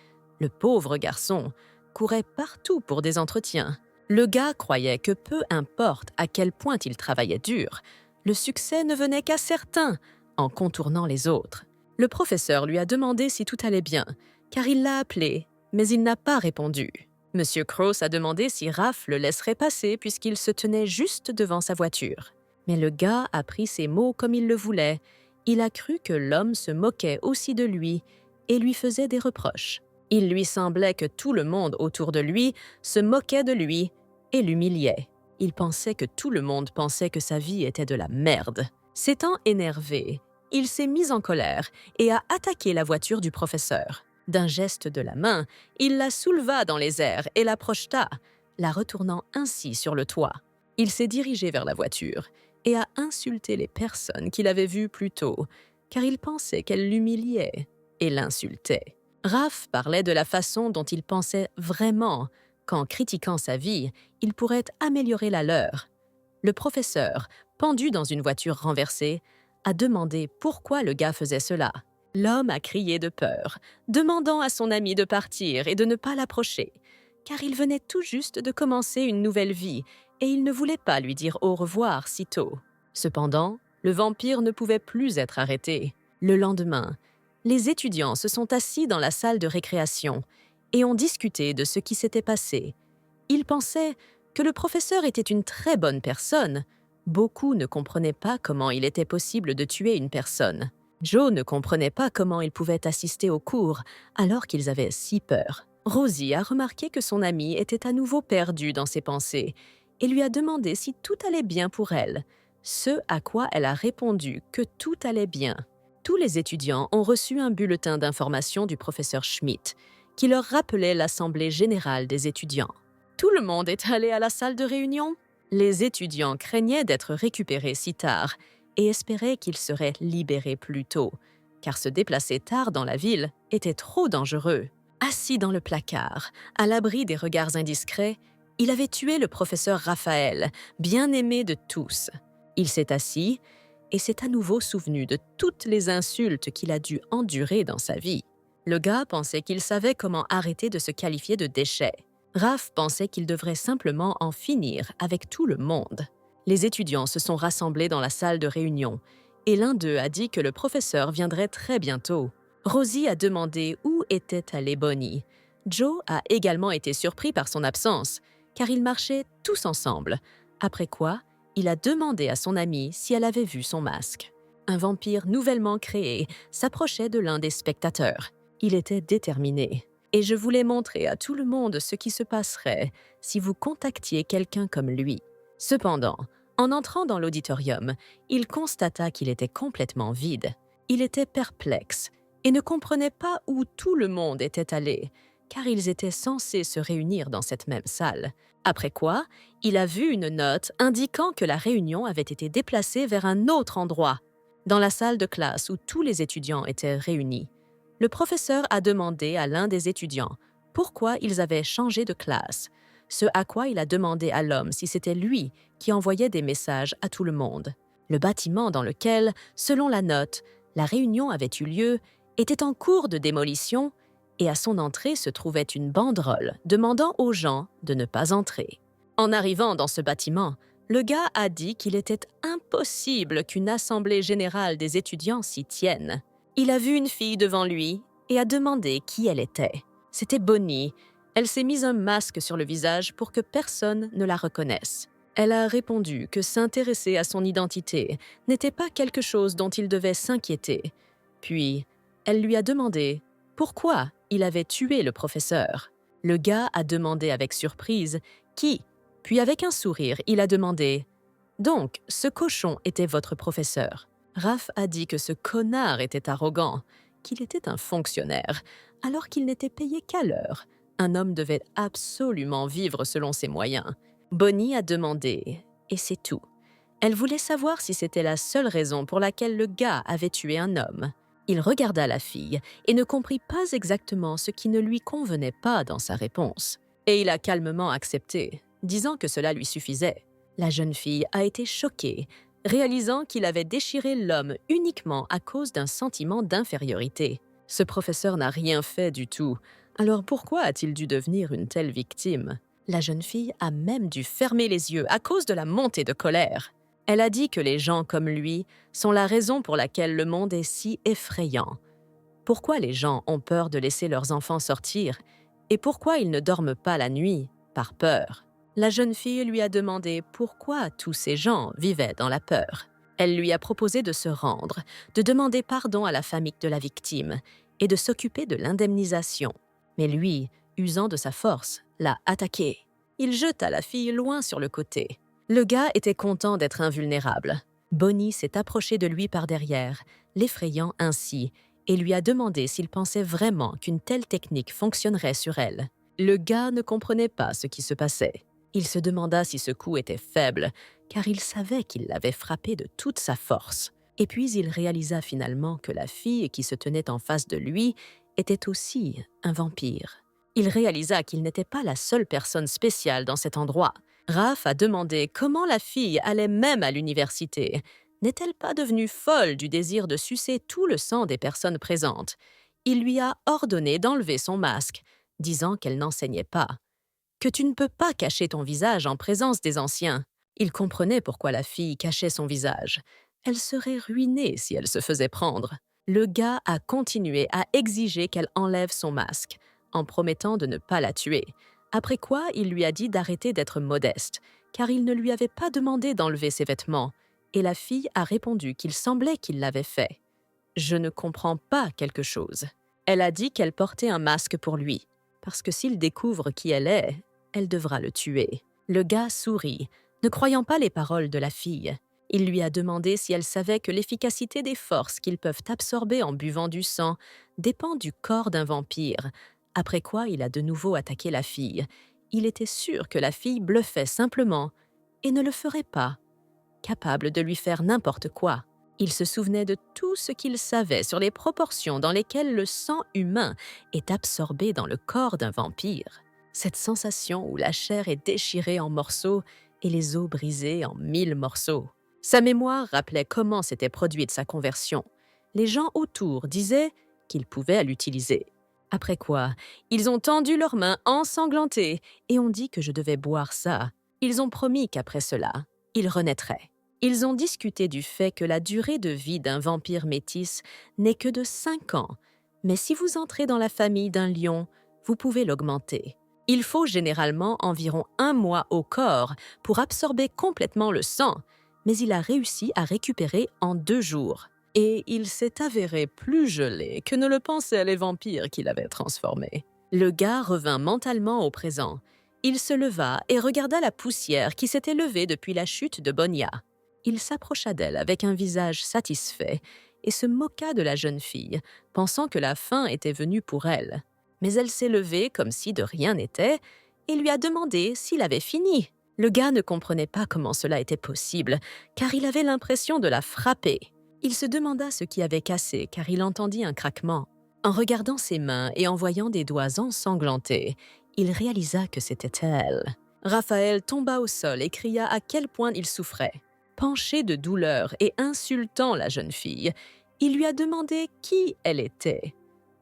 [SPEAKER 1] le pauvre garçon, courait partout pour des entretiens. Le gars croyait que peu importe à quel point il travaillait dur, le succès ne venait qu'à certains, en contournant les autres. Le professeur lui a demandé si tout allait bien, car il l'a appelé, mais il n'a pas répondu. Monsieur Krauss a demandé si Raph le laisserait passer puisqu'il se tenait juste devant sa voiture. Mais le gars a pris ses mots comme il le voulait. Il a cru que l'homme se moquait aussi de lui et lui faisait des reproches. Il lui semblait que tout le monde autour de lui se moquait de lui et l'humiliait. Il pensait que tout le monde pensait que sa vie était de la merde. S'étant énervé, il s'est mis en colère et a attaqué la voiture du professeur. D'un geste de la main, il la souleva dans les airs et la projeta, la retournant ainsi sur le toit. Il s'est dirigé vers la voiture et a insulté les personnes qu'il avait vues plus tôt, car il pensait qu'elles l'humiliaient et l'insultaient. Raph parlait de la façon dont il pensait vraiment qu'en critiquant sa vie, il pourrait améliorer la leur. Le professeur, pendu dans une voiture renversée, a demandé pourquoi le gars faisait cela. L'homme a crié de peur, demandant à son ami de partir et de ne pas l'approcher, car il venait tout juste de commencer une nouvelle vie et il ne voulait pas lui dire au revoir si tôt. Cependant, le vampire ne pouvait plus être arrêté. Le lendemain, les étudiants se sont assis dans la salle de récréation et ont discuté de ce qui s'était passé. Ils pensaient que le professeur était une très bonne personne. Beaucoup ne comprenaient pas comment il était possible de tuer une personne. Joe ne comprenait pas comment il pouvait assister aux cours alors qu'ils avaient si peur. Rosie a remarqué que son ami était à nouveau perdu dans ses pensées et lui a demandé si tout allait bien pour elle, ce à quoi elle a répondu que tout allait bien. Tous les étudiants ont reçu un bulletin d'information du professeur Schmidt qui leur rappelait l'Assemblée générale des étudiants. Tout le monde est allé à la salle de réunion. Les étudiants craignaient d'être récupérés si tard et espéraient qu'ils seraient libérés plus tôt, car se déplacer tard dans la ville était trop dangereux. Assis dans le placard, à l'abri des regards indiscrets, il avait tué le professeur Raphaël, bien aimé de tous. Il s'est assis et s'est à nouveau souvenu de toutes les insultes qu'il a dû endurer dans sa vie. Le gars pensait qu'il savait comment arrêter de se qualifier de déchet. Raph pensait qu'il devrait simplement en finir avec tout le monde. Les étudiants se sont rassemblés dans la salle de réunion et l'un d'eux a dit que le professeur viendrait très bientôt. Rosie a demandé où était allé Bonnie. Joe a également été surpris par son absence, car ils marchaient tous ensemble. Après quoi, il a demandé à son amie si elle avait vu son masque. Un vampire nouvellement créé s'approchait de l'un des spectateurs. Il était déterminé. Et je voulais montrer à tout le monde ce qui se passerait si vous contactiez quelqu'un comme lui. Cependant, en entrant dans l'auditorium, il constata qu'il était complètement vide. Il était perplexe et ne comprenait pas où tout le monde était allé, car ils étaient censés se réunir dans cette même salle. Après quoi, il a vu une note indiquant que la réunion avait été déplacée vers un autre endroit, dans la salle de classe où tous les étudiants étaient réunis. Le professeur a demandé à l'un des étudiants pourquoi ils avaient changé de classe, ce à quoi il a demandé à l'homme si c'était lui qui envoyait des messages à tout le monde. Le bâtiment dans lequel, selon la note, la réunion avait eu lieu était en cours de démolition et à son entrée se trouvait une banderole demandant aux gens de ne pas entrer. En arrivant dans ce bâtiment, le gars a dit qu'il était impossible qu'une assemblée générale des étudiants s'y tienne. Il a vu une fille devant lui et a demandé qui elle était. C'était Bonnie. Elle s'est mise un masque sur le visage pour que personne ne la reconnaisse. Elle a répondu que s'intéresser à son identité n'était pas quelque chose dont il devait s'inquiéter. Puis, elle lui a demandé pourquoi il avait tué le professeur. Le gars a demandé avec surprise qui, puis avec un sourire, il a demandé « Donc, ce cochon était votre professeur ?» Raph a dit que ce connard était arrogant, qu'il était un fonctionnaire, alors qu'il n'était payé qu'à l'heure. Un homme devait absolument vivre selon ses moyens. Bonnie a demandé, et c'est tout. Elle voulait savoir si c'était la seule raison pour laquelle le gars avait tué un homme. Il regarda la fille et ne comprit pas exactement ce qui ne lui convenait pas dans sa réponse. Et il a calmement accepté, disant que cela lui suffisait. La jeune fille a été choquée, réalisant qu'il avait déchiré l'homme uniquement à cause d'un sentiment d'infériorité. Ce professeur n'a rien fait du tout, alors pourquoi a-t-il dû devenir une telle victime? La jeune fille a même dû fermer les yeux à cause de la montée de colère. Elle a dit que les gens comme lui sont la raison pour laquelle le monde est si effrayant. Pourquoi les gens ont peur de laisser leurs enfants sortir et pourquoi ils ne dorment pas la nuit par peur? La jeune fille lui a demandé pourquoi tous ces gens vivaient dans la peur. Elle lui a proposé de se rendre, de demander pardon à la famille de la victime et de s'occuper de l'indemnisation. Mais lui, usant de sa force, l'a attaquée. Il jeta la fille loin sur le côté. Le gars était content d'être invulnérable. Bonnie s'est approchée de lui par derrière, l'effrayant ainsi, et lui a demandé s'il pensait vraiment qu'une telle technique fonctionnerait sur elle. Le gars ne comprenait pas ce qui se passait. Il se demanda si ce coup était faible, car il savait qu'il l'avait frappé de toute sa force. Et puis il réalisa finalement que la fille qui se tenait en face de lui était aussi un vampire. Il réalisa qu'il n'était pas la seule personne spéciale dans cet endroit. Raph a demandé comment la fille allait même à l'université. N'est-elle pas devenue folle du désir de sucer tout le sang des personnes présentes? Il lui a ordonné d'enlever son masque, disant qu'elle n'enseignait pas. Que tu ne peux pas cacher ton visage en présence des anciens. Il comprenait pourquoi la fille cachait son visage. Elle serait ruinée si elle se faisait prendre. Le gars a continué à exiger qu'elle enlève son masque, en promettant de ne pas la tuer. Après quoi, il lui a dit d'arrêter d'être modeste, car il ne lui avait pas demandé d'enlever ses vêtements, et la fille a répondu qu'il semblait qu'il l'avait fait. « Je ne comprends pas quelque chose. » Elle a dit qu'elle portait un masque pour lui, parce que s'il découvre qui elle est, elle devra le tuer. Le gars sourit, ne croyant pas les paroles de la fille. Il lui a demandé si elle savait que l'efficacité des forces qu'ils peuvent absorber en buvant du sang dépend du corps d'un vampire, après quoi il a de nouveau attaqué la fille. Il était sûr que la fille bluffait simplement et ne le ferait pas, capable de lui faire n'importe quoi. Il se souvenait de tout ce qu'il savait sur les proportions dans lesquelles le sang humain est absorbé dans le corps d'un vampire. Cette sensation où la chair est déchirée en morceaux et les os brisés en 1000 morceaux. Sa mémoire rappelait comment s'était produite sa conversion. Les gens autour disaient qu'ils pouvaient l'utiliser. Après quoi, ils ont tendu leurs mains ensanglantées et ont dit que je devais boire ça. Ils ont promis qu'après cela, ils renaîtraient. Ils ont discuté du fait que la durée de vie d'un vampire métis n'est que de 5 ans, mais si vous entrez dans la famille d'un lion, vous pouvez l'augmenter. Il faut généralement environ 1 mois au corps pour absorber complètement le sang, mais il a réussi à récupérer en 2 jours. Et il s'est avéré plus gelé que ne le pensaient les vampires qui l'avaient transformé. Le gars revint mentalement au présent. Il se leva et regarda la poussière qui s'était levée depuis la chute de Bonia. Il s'approcha d'elle avec un visage satisfait et se moqua de la jeune fille, pensant que la fin était venue pour elle. Mais elle s'est levée comme si de rien n'était et lui a demandé s'il avait fini. Le gars ne comprenait pas comment cela était possible, car il avait l'impression de la frapper. Il se demanda ce qui avait cassé, car il entendit un craquement. En regardant ses mains et en voyant des doigts ensanglantés, il réalisa que c'était elle. Raphaël tomba au sol et cria à quel point il souffrait. Penché de douleur et insultant la jeune fille, il lui a demandé qui elle était.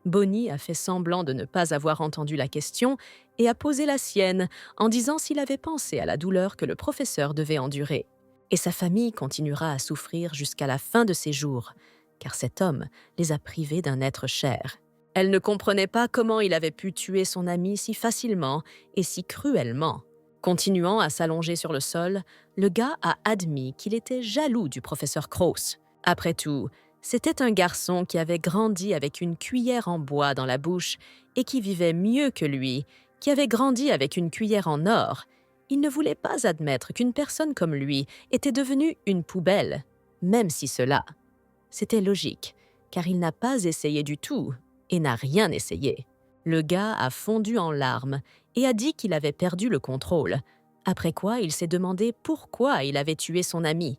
[SPEAKER 1] Bonnie a fait semblant de ne pas avoir entendu la question et a posé la sienne en disant s'il avait pensé à la douleur que le professeur devait endurer. Et sa famille continuera à souffrir jusqu'à la fin de ses jours, car cet homme les a privés d'un être cher. Elle ne comprenait pas comment il avait pu tuer son ami si facilement et si cruellement. Continuant à s'allonger sur le sol, le gars a admis qu'il était jaloux du professeur Krauss. Après tout, c'était un garçon qui avait grandi avec une cuillère en bois dans la bouche et qui vivait mieux que lui, qui avait grandi avec une cuillère en or. Il ne voulait pas admettre qu'une personne comme lui était devenue une poubelle, même si c'était logique, car il n'a pas essayé du tout et n'a rien essayé. Le gars a fondu en larmes et a dit qu'il avait perdu le contrôle, après quoi il s'est demandé pourquoi il avait tué son ami.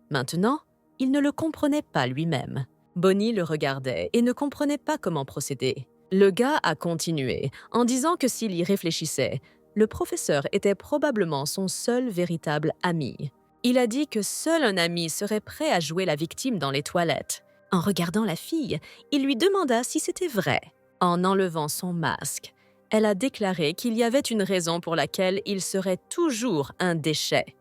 [SPEAKER 1] Maintenant, il ne le comprenait pas lui-même. Bonnie le regardait et ne comprenait pas comment procéder. Le gars a continué en disant que s'il y réfléchissait, le professeur était probablement son seul véritable ami. Il a dit que seul un ami serait prêt à jouer la victime dans les toilettes. En regardant la fille, il lui demanda si c'était vrai. En enlevant son masque, elle a déclaré qu'il y avait une raison pour laquelle il serait toujours un déchet,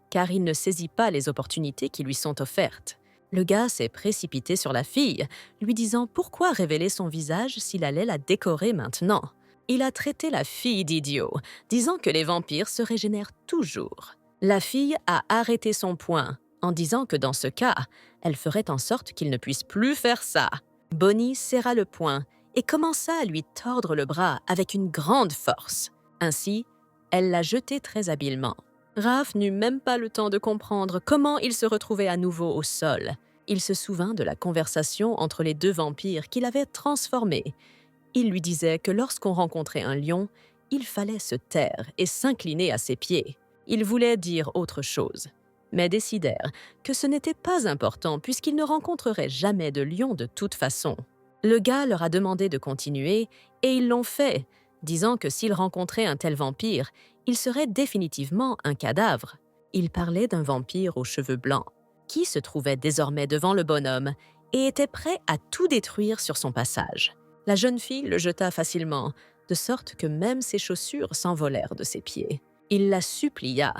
[SPEAKER 1] car il ne saisit pas les opportunités qui lui sont offertes. Le gars s'est précipité sur la fille, lui disant pourquoi révéler son visage s'il allait la décorer maintenant. Il a traité la fille d'idiot, disant que les vampires se régénèrent toujours. La fille a arrêté son poing, en disant que dans ce cas, elle ferait en sorte qu'il ne puisse plus faire ça. Bonnie serra le poing et commença à lui tordre le bras avec une grande force. Ainsi, elle l'a jeté très habilement. Raph n'eut même pas le temps de comprendre comment il se retrouvait à nouveau au sol. Il se souvint de la conversation entre les 2 vampires qui l'avaient transformé. Il lui disait que lorsqu'on rencontrait un lion, il fallait se taire et s'incliner à ses pieds. Ils voulaient dire autre chose, mais décidèrent que ce n'était pas important puisqu'ils ne rencontreraient jamais de lion de toute façon. Le gars leur a demandé de continuer et ils l'ont fait, disant que s'ils rencontraient un tel vampire, il serait définitivement un cadavre. Il parlait d'un vampire aux cheveux blancs, qui se trouvait désormais devant le bonhomme et était prêt à tout détruire sur son passage. La jeune fille le jeta facilement, de sorte que même ses chaussures s'envolèrent de ses pieds. Il la supplia,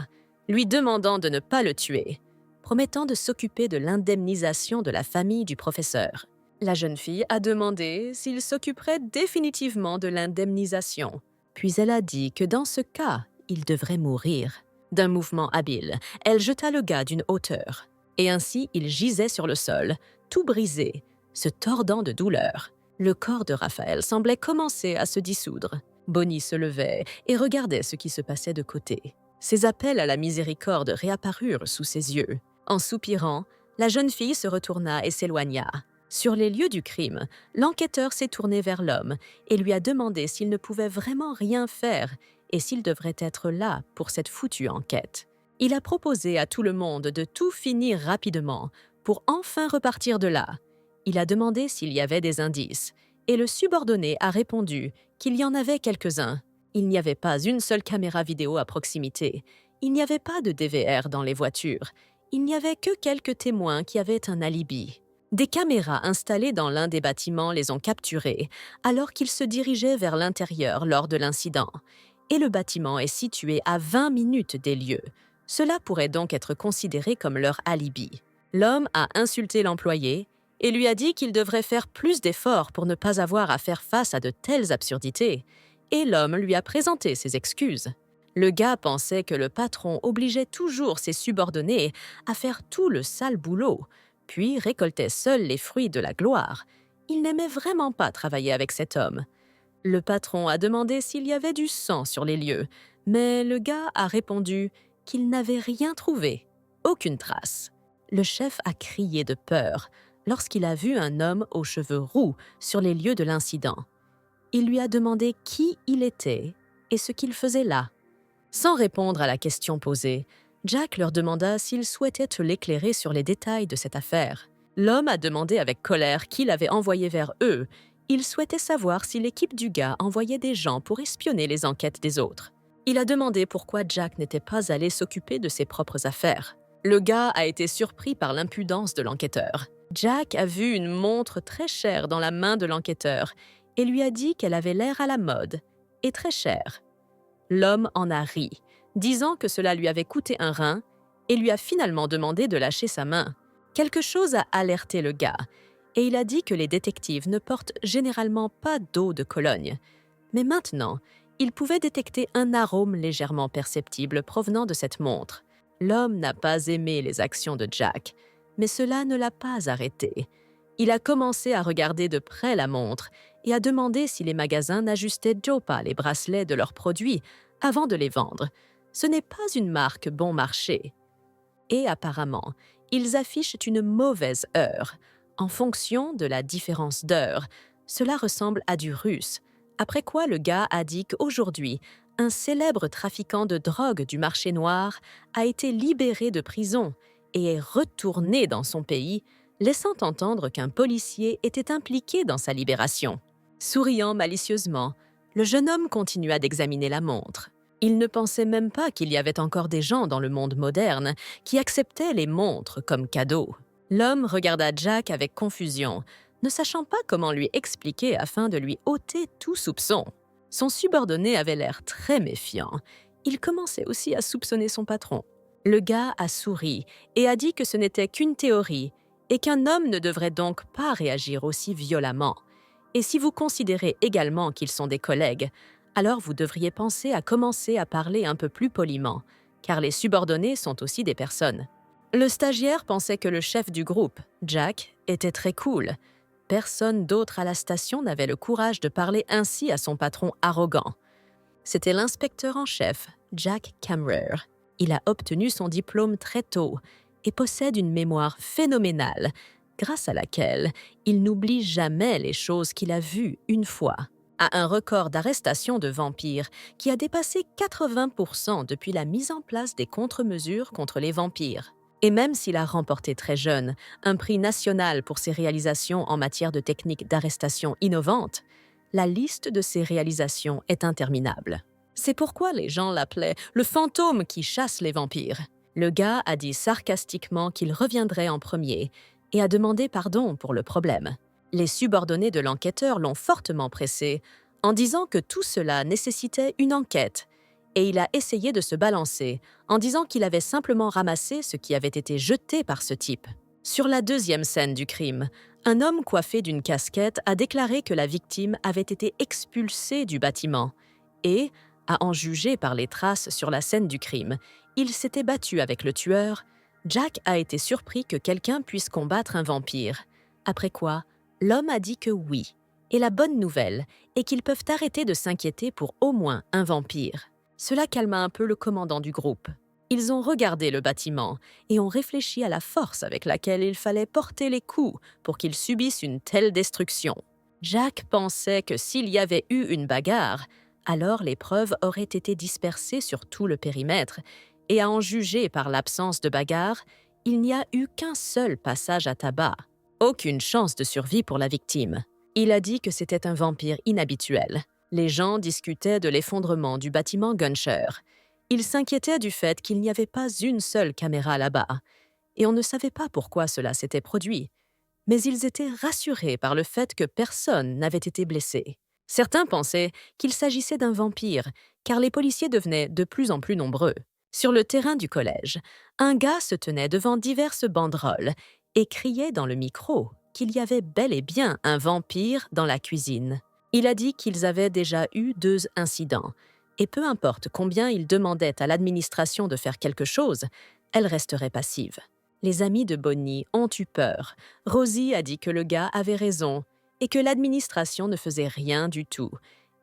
[SPEAKER 1] lui demandant de ne pas le tuer, promettant de s'occuper de l'indemnisation de la famille du professeur. La jeune fille a demandé s'il s'occuperait définitivement de l'indemnisation. Puis elle a dit que dans ce cas, il devrait mourir. D'un mouvement habile, elle jeta le gars d'une hauteur. Et ainsi, il gisait sur le sol, tout brisé, se tordant de douleur. Le corps de Raphaël semblait commencer à se dissoudre. Bonnie se levait et regardait ce qui se passait de côté. Ses appels à la miséricorde réapparurent sous ses yeux. En soupirant, la jeune fille se retourna et s'éloigna. Sur les lieux du crime, l'enquêteur s'est tourné vers l'homme et lui a demandé s'il ne pouvait vraiment rien faire et s'il devrait être là pour cette foutue enquête. Il a proposé à tout le monde de tout finir rapidement pour enfin repartir de là. Il a demandé s'il y avait des indices et le subordonné a répondu qu'il y en avait quelques-uns. Il n'y avait pas une seule caméra vidéo à proximité. Il n'y avait pas de DVR dans les voitures. Il n'y avait que quelques témoins qui avaient un alibi. Des caméras installées dans l'un des bâtiments les ont capturés alors qu'ils se dirigeaient vers l'intérieur lors de l'incident. Et le bâtiment est situé à 20 minutes des lieux, Cela pourrait donc être considéré comme leur alibi. L'homme a insulté l'employé et lui a dit qu'il devrait faire plus d'efforts pour ne pas avoir à faire face à de telles absurdités, et l'homme lui a présenté ses excuses. Le gars pensait que le patron obligeait toujours ses subordonnés à faire tout le sale boulot, puis récoltait seul les fruits de la gloire. Il n'aimait vraiment pas travailler avec cet homme. Le patron a demandé s'il y avait du sang sur les lieux, mais le gars a répondu qu'il n'avait rien trouvé, aucune trace. Le chef a crié de peur lorsqu'il a vu un homme aux cheveux roux sur les lieux de l'incident. Il lui a demandé qui il était et ce qu'il faisait là. Sans répondre à la question posée, Jack leur demanda s'ils souhaitaient l'éclairer sur les détails de cette affaire. L'homme a demandé avec colère qui l'avait envoyé vers eux. Il souhaitait savoir si l'équipe du gars envoyait des gens pour espionner les enquêtes des autres. Il a demandé pourquoi Jack n'était pas allé s'occuper de ses propres affaires. Le gars a été surpris par l'impudence de l'enquêteur. Jack a vu une montre très chère dans la main de l'enquêteur et lui a dit qu'elle avait l'air à la mode et très chère. L'homme en a ri, disant que cela lui avait coûté un rein et lui a finalement demandé de lâcher sa main. Quelque chose a alerté le gars et il a dit que les détectives ne portent généralement pas d'eau de Cologne. Mais maintenant, il pouvait détecter un arôme légèrement perceptible provenant de cette montre. L'homme n'a pas aimé les actions de Jack, mais cela ne l'a pas arrêté. Il a commencé à regarder de près la montre et à demander si les magasins n'ajustaient pas les bracelets de leurs produits avant de les vendre. Ce n'est pas une marque bon marché. Et apparemment, ils affichent une mauvaise heure. En fonction de la différence d'heure, cela ressemble à du russe. Après quoi, le gars a dit qu'aujourd'hui, un célèbre trafiquant de drogue du marché noir a été libéré de prison et est retourné dans son pays, laissant entendre qu'un policier était impliqué dans sa libération. Souriant malicieusement, le jeune homme continua d'examiner la montre. Il ne pensait même pas qu'il y avait encore des gens dans le monde moderne qui acceptaient les montres comme cadeaux. L'homme regarda Jack avec confusion, ne sachant pas comment lui expliquer afin de lui ôter tout soupçon. Son subordonné avait l'air très méfiant. Il commençait aussi à soupçonner son patron. Le gars a souri et a dit que ce n'était qu'une théorie et qu'un homme ne devrait donc pas réagir aussi violemment. Et si vous considérez également qu'ils sont des collègues, alors vous devriez penser à commencer à parler un peu plus poliment, car les subordonnés sont aussi des personnes. Le stagiaire pensait que le chef du groupe, Jack, était très cool. Personne d'autre à la station n'avait le courage de parler ainsi à son patron arrogant. C'était l'inspecteur en chef, Jack Kammerer. Il a obtenu son diplôme très tôt et possède une mémoire phénoménale, grâce à laquelle il n'oublie jamais les choses qu'il a vues une fois. A un record d'arrestation de vampires qui a dépassé 80% depuis la mise en place des contre-mesures contre les vampires. Et même s'il a remporté très jeune un prix national pour ses réalisations en matière de techniques d'arrestation innovantes, la liste de ses réalisations est interminable. C'est pourquoi les gens l'appelaient « le fantôme qui chasse les vampires ». Le gars a dit sarcastiquement qu'il reviendrait en premier et a demandé pardon pour le problème. Les subordonnés de l'enquêteur l'ont fortement pressé en disant que tout cela nécessitait une enquête, et il a essayé de se balancer en disant qu'il avait simplement ramassé ce qui avait été jeté par ce type. Sur la deuxième scène du crime, un homme coiffé d'une casquette a déclaré que la victime avait été expulsée du bâtiment et, à en juger par les traces sur la scène du crime, il s'était battu avec le tueur. Jack a été surpris que quelqu'un puisse combattre un vampire. Après quoi, l'homme a dit que oui. Et la bonne nouvelle est qu'ils peuvent arrêter de s'inquiéter pour au moins un vampire. Cela calma un peu le commandant du groupe. Ils ont regardé le bâtiment et ont réfléchi à la force avec laquelle il fallait porter les coups pour qu'ils subissent une telle destruction. Jack pensait que s'il y avait eu une bagarre, alors les preuves auraient été dispersées sur tout le périmètre, et à en juger par l'absence de bagarre, il n'y a eu qu'un seul passage à tabac. Aucune chance de survie pour la victime. Il a dit que c'était un vampire inhabituel. Les gens discutaient de l'effondrement du bâtiment Gunsher. Ils s'inquiétaient du fait qu'il n'y avait pas une seule caméra là-bas, et on ne savait pas pourquoi cela s'était produit. Mais ils étaient rassurés par le fait que personne n'avait été blessé. Certains pensaient qu'il s'agissait d'un vampire, car les policiers devenaient de plus en plus nombreux. Sur le terrain du collège, un gars se tenait devant diverses banderoles et criait dans le micro qu'il y avait bel et bien un vampire dans la cuisine. Il a dit qu'ils avaient déjà eu 2 incidents, et peu importe combien il demandait à l'administration de faire quelque chose, elle resterait passive. Les amis de Bonnie ont eu peur. Rosie a dit que le gars avait raison et que l'administration ne faisait rien du tout.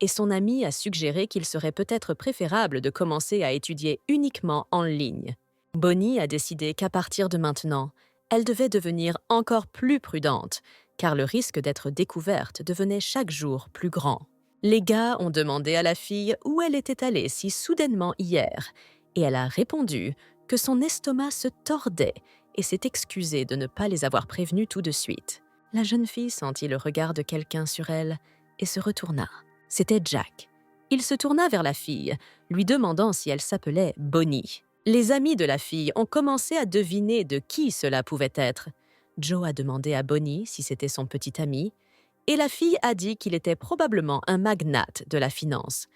[SPEAKER 1] Et son ami a suggéré qu'il serait peut-être préférable de commencer à étudier uniquement en ligne. Bonnie a décidé qu'à partir de maintenant, elle devait devenir encore plus prudente, car le risque d'être découverte devenait chaque jour plus grand. Les gars ont demandé à la fille où elle était allée si soudainement hier, et elle a répondu que son estomac se tordait et s'est excusée de ne pas les avoir prévenus tout de suite. La jeune fille sentit le regard de quelqu'un sur elle et se retourna. C'était Jack. Il se tourna vers la fille, lui demandant si elle s'appelait Bonnie. Les amis de la fille ont commencé à deviner de qui cela pouvait être. Joe a demandé à Bonnie si c'était son petit ami, et la fille a dit qu'il était probablement un magnate de la finance.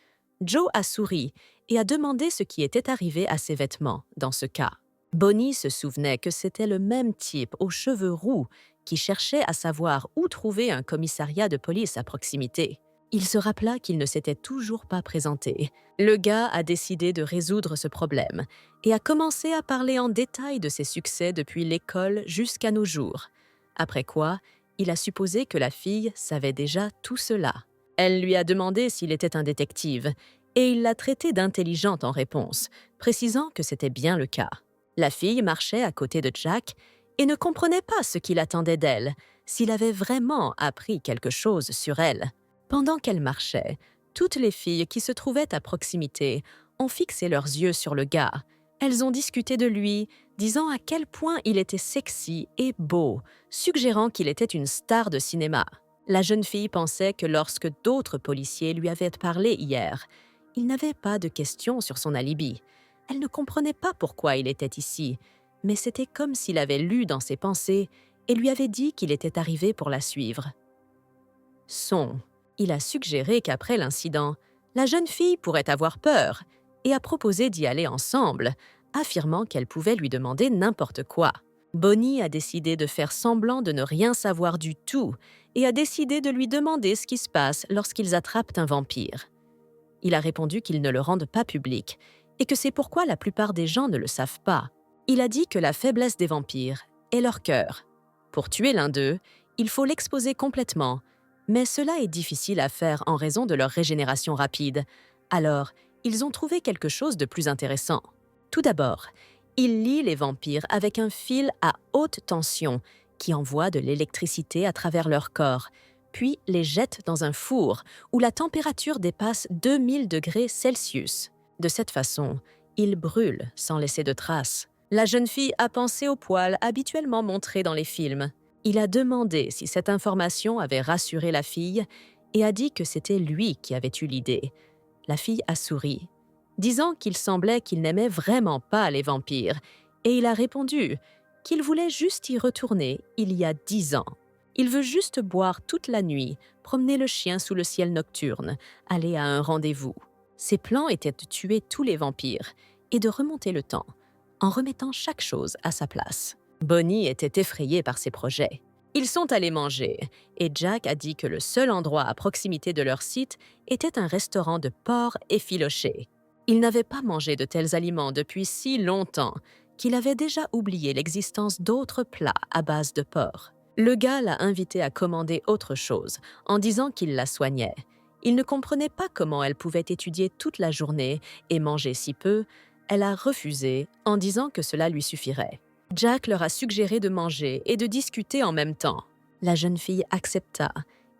[SPEAKER 1] Joe a souri et a demandé ce qui était arrivé à ses vêtements dans ce cas. Bonnie se souvenait que c'était le même type aux cheveux roux qui cherchait à savoir où trouver un commissariat de police à proximité. Il se rappela qu'il ne s'était toujours pas présenté. Le gars a décidé de résoudre ce problème et a commencé à parler en détail de ses succès depuis l'école jusqu'à nos jours. Après quoi, il a supposé que la fille savait déjà tout cela. Elle lui a demandé s'il était un détective et il l'a traitée d'intelligente en réponse, précisant que c'était bien le cas. La fille marchait à côté de Jack et ne comprenait pas ce qu'il attendait d'elle, s'il avait vraiment appris quelque chose sur elle. Pendant qu'elle marchait, toutes les filles qui se trouvaient à proximité ont fixé leurs yeux sur le gars. Elles ont discuté de lui, disant à quel point il était sexy et beau, suggérant qu'il était une star de cinéma. La jeune fille pensait que lorsque d'autres policiers lui avaient parlé hier, il n'avait pas de questions sur son alibi. Elle ne comprenait pas pourquoi il était ici, mais c'était comme s'il avait lu dans ses pensées et lui avait dit qu'il était arrivé pour la suivre. Il a suggéré qu'après l'incident, la jeune fille pourrait avoir peur et a proposé d'y aller ensemble, affirmant qu'elle pouvait lui demander n'importe quoi. Bonnie a décidé de faire semblant de ne rien savoir du tout et a décidé de lui demander ce qui se passe lorsqu'ils attrapent un vampire. Il a répondu qu'ils ne le rendent pas public et que c'est pourquoi la plupart des gens ne le savent pas. Il a dit que la faiblesse des vampires est leur cœur. Pour tuer l'un d'eux, il faut l'exposer complètement, mais cela est difficile à faire en raison de leur régénération rapide. Alors, ils ont trouvé quelque chose de plus intéressant. Tout d'abord, ils lient les vampires avec un fil à haute tension qui envoie de l'électricité à travers leur corps, puis les jettent dans un four où la température dépasse 2000 degrés Celsius. De cette façon, ils brûlent sans laisser de traces. La jeune fille a pensé aux poils habituellement montrés dans les films. Il a demandé si cette information avait rassuré la fille et a dit que c'était lui qui avait eu l'idée. La fille a souri, disant qu'il semblait qu'il n'aimait vraiment pas les vampires, et il a répondu qu'il voulait juste y retourner il y a 10 ans. Il veut juste boire toute la nuit, promener le chien sous le ciel nocturne, aller à un rendez-vous. Ses plans étaient de tuer tous les vampires et de remonter le temps, en remettant chaque chose à sa place. Bonnie était effrayée par ses projets. Ils sont allés manger, et Jack a dit que le seul endroit à proximité de leur site était un restaurant de porc effiloché. Il n'avait pas mangé de tels aliments depuis si longtemps qu'il avait déjà oublié l'existence d'autres plats à base de porc. Le gars l'a invité à commander autre chose, en disant qu'il la soignait. Il ne comprenait pas comment elle pouvait étudier toute la journée et manger si peu. Elle a refusé en disant que cela lui suffirait. Jack leur a suggéré de manger et de discuter en même temps. La jeune fille accepta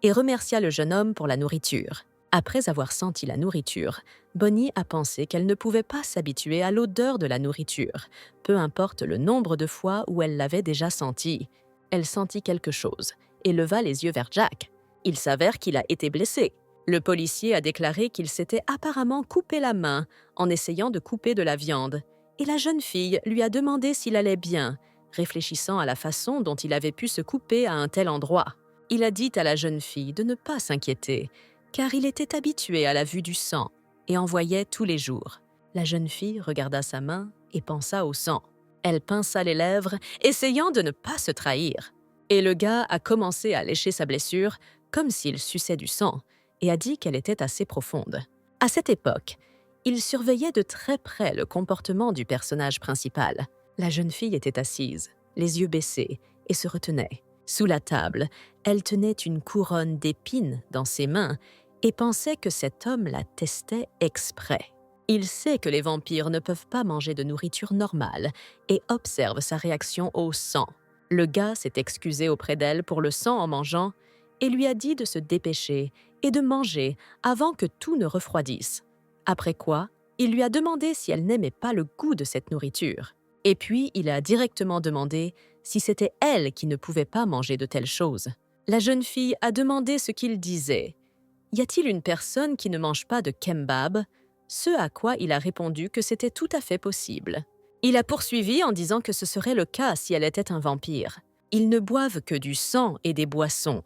[SPEAKER 1] et remercia le jeune homme pour la nourriture. Après avoir senti la nourriture, Bonnie a pensé qu'elle ne pouvait pas s'habituer à l'odeur de la nourriture, peu importe le nombre de fois où elle l'avait déjà sentie. Elle sentit quelque chose et leva les yeux vers Jack. Il s'avère qu'il a été blessé. Le policier a déclaré qu'il s'était apparemment coupé la main en essayant de couper de la viande, et la jeune fille lui a demandé s'il allait bien, réfléchissant à la façon dont il avait pu se couper à un tel endroit. Il a dit à la jeune fille de ne pas s'inquiéter, car il était habitué à la vue du sang et en voyait tous les jours. La jeune fille regarda sa main et pensa au sang. Elle pinça les lèvres, essayant de ne pas se trahir. Et le gars a commencé à lécher sa blessure comme s'il suçait du sang et a dit qu'elle était assez profonde. À cette époque, il surveillait de très près le comportement du personnage principal. La jeune fille était assise, les yeux baissés, et se retenait. Sous la table, elle tenait une couronne d'épines dans ses mains et pensait que cet homme la testait exprès. Il sait que les vampires ne peuvent pas manger de nourriture normale et observe sa réaction au sang. Le gars s'est excusé auprès d'elle pour le sang en mangeant et lui a dit de se dépêcher et de manger avant que tout ne refroidisse. Après quoi, il lui a demandé si elle n'aimait pas le goût de cette nourriture. Et puis, il a directement demandé si c'était elle qui ne pouvait pas manger de telles choses. La jeune fille a demandé ce qu'il disait. « Y a-t-il une personne qui ne mange pas de kembab ?» Ce à quoi il a répondu que c'était tout à fait possible. Il a poursuivi en disant que ce serait le cas si elle était un vampire. Ils ne boivent que du sang et des boissons.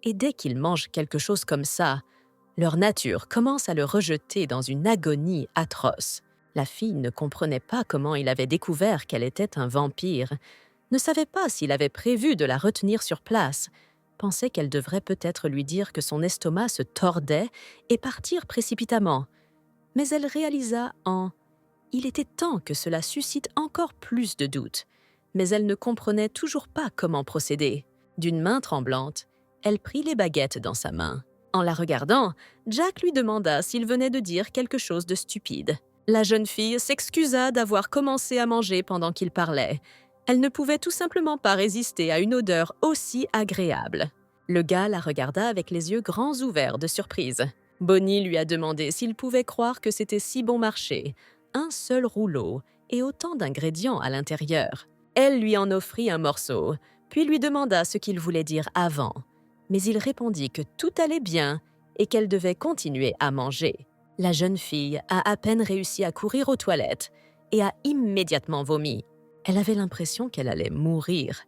[SPEAKER 1] Et dès qu'ils mangent quelque chose comme ça, leur nature commence à le rejeter dans une agonie atroce. La fille ne comprenait pas comment il avait découvert qu'elle était un vampire, ne savait pas s'il avait prévu de la retenir sur place, pensait qu'elle devrait peut-être lui dire que son estomac se tordait et partir précipitamment. Mais elle réalisa en « il était temps que cela suscite encore plus de doutes », mais elle ne comprenait toujours pas comment procéder. D'une main tremblante, elle prit les baguettes dans sa main. En la regardant, Jack lui demanda s'il venait de dire quelque chose de stupide. La jeune fille s'excusa d'avoir commencé à manger pendant qu'il parlait. Elle ne pouvait tout simplement pas résister à une odeur aussi agréable. Le gars la regarda avec les yeux grands ouverts de surprise. Bonnie lui a demandé s'il pouvait croire que c'était si bon marché, un seul rouleau et autant d'ingrédients à l'intérieur. Elle lui en offrit un morceau, puis lui demanda ce qu'il voulait dire avant. Mais il répondit que tout allait bien et qu'elle devait continuer à manger. La jeune fille a à peine réussi à courir aux toilettes et a immédiatement vomi. Elle avait l'impression qu'elle allait mourir,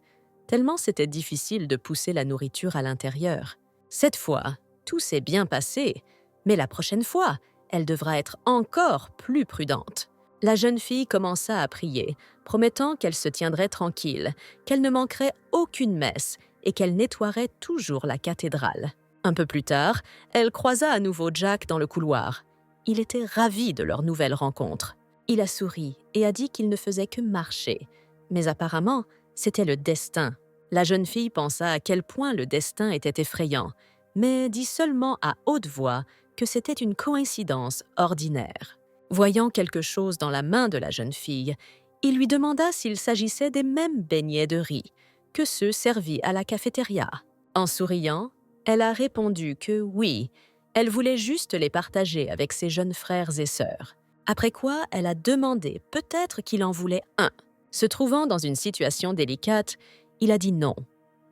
[SPEAKER 1] tellement c'était difficile de pousser la nourriture à l'intérieur. Cette fois, tout s'est bien passé, mais la prochaine fois, elle devra être encore plus prudente. La jeune fille commença à prier, promettant qu'elle se tiendrait tranquille, qu'elle ne manquerait aucune messe et qu'elle nettoierait toujours la cathédrale. Un peu plus tard, elle croisa à nouveau Jack dans le couloir. Il était ravi de leur nouvelle rencontre. Il a souri et a dit qu'il ne faisait que marcher. Mais apparemment, c'était le destin. La jeune fille pensa à quel point le destin était effrayant, mais dit seulement à haute voix que c'était une coïncidence ordinaire. Voyant quelque chose dans la main de la jeune fille, il lui demanda s'il s'agissait des mêmes beignets de riz que ceux servis à la cafétéria. En souriant, elle a répondu que oui, elle voulait juste les partager avec ses jeunes frères et sœurs. Après quoi, elle a demandé peut-être qu'il en voulait un. Se trouvant dans une situation délicate, il a dit non.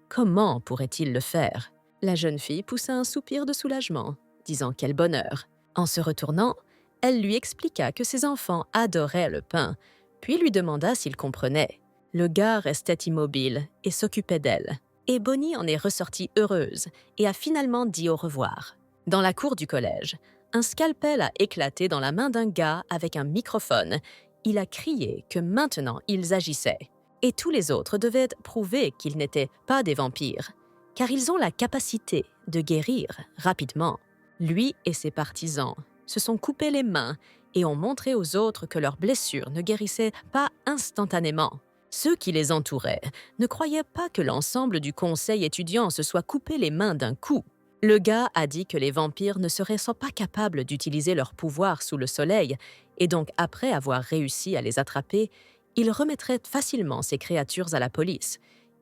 [SPEAKER 1] Comment pourrait-il le faire? La jeune fille poussa un soupir de soulagement, disant quel bonheur. En se retournant, elle lui expliqua que ses enfants adoraient le pain, puis lui demanda s'il comprenait. Le gars restait immobile et s'occupait d'elle. Et Bonnie en est ressortie heureuse et a finalement dit au revoir. Dans la cour du collège, un scalpel a éclaté dans la main d'un gars avec un microphone. Il a crié que maintenant ils agissaient. Et tous les autres devaient prouver qu'ils n'étaient pas des vampires, car ils ont la capacité de guérir rapidement. Lui et ses partisans se sont coupés les mains et ont montré aux autres que leurs blessures ne guérissaient pas instantanément. Ceux qui les entouraient ne croyaient pas que l'ensemble du conseil étudiant se soit coupé les mains d'un coup. Le gars a dit que les vampires ne seraient pas capables d'utiliser leur pouvoir sous le soleil, et donc après avoir réussi à les attraper, ils remettraient facilement ces créatures à la police.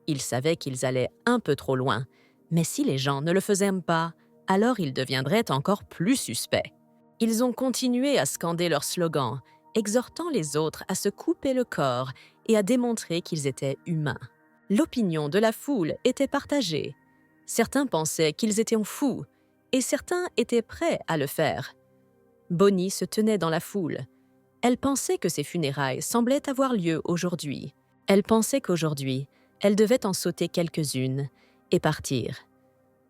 [SPEAKER 1] Ils savaient qu'ils allaient un peu trop loin, mais si les gens ne le faisaient pas, alors ils deviendraient encore plus suspects. Ils ont continué à scander leur slogan, exhortant les autres à se couper le corps et à démontrer qu'ils étaient humains. L'opinion de la foule était partagée. Certains pensaient qu'ils étaient fous, et certains étaient prêts à le faire. Bonnie se tenait dans la foule. Elle pensait que ses funérailles semblaient avoir lieu aujourd'hui. Elle pensait qu'aujourd'hui, elle devait en sauter quelques-unes et partir.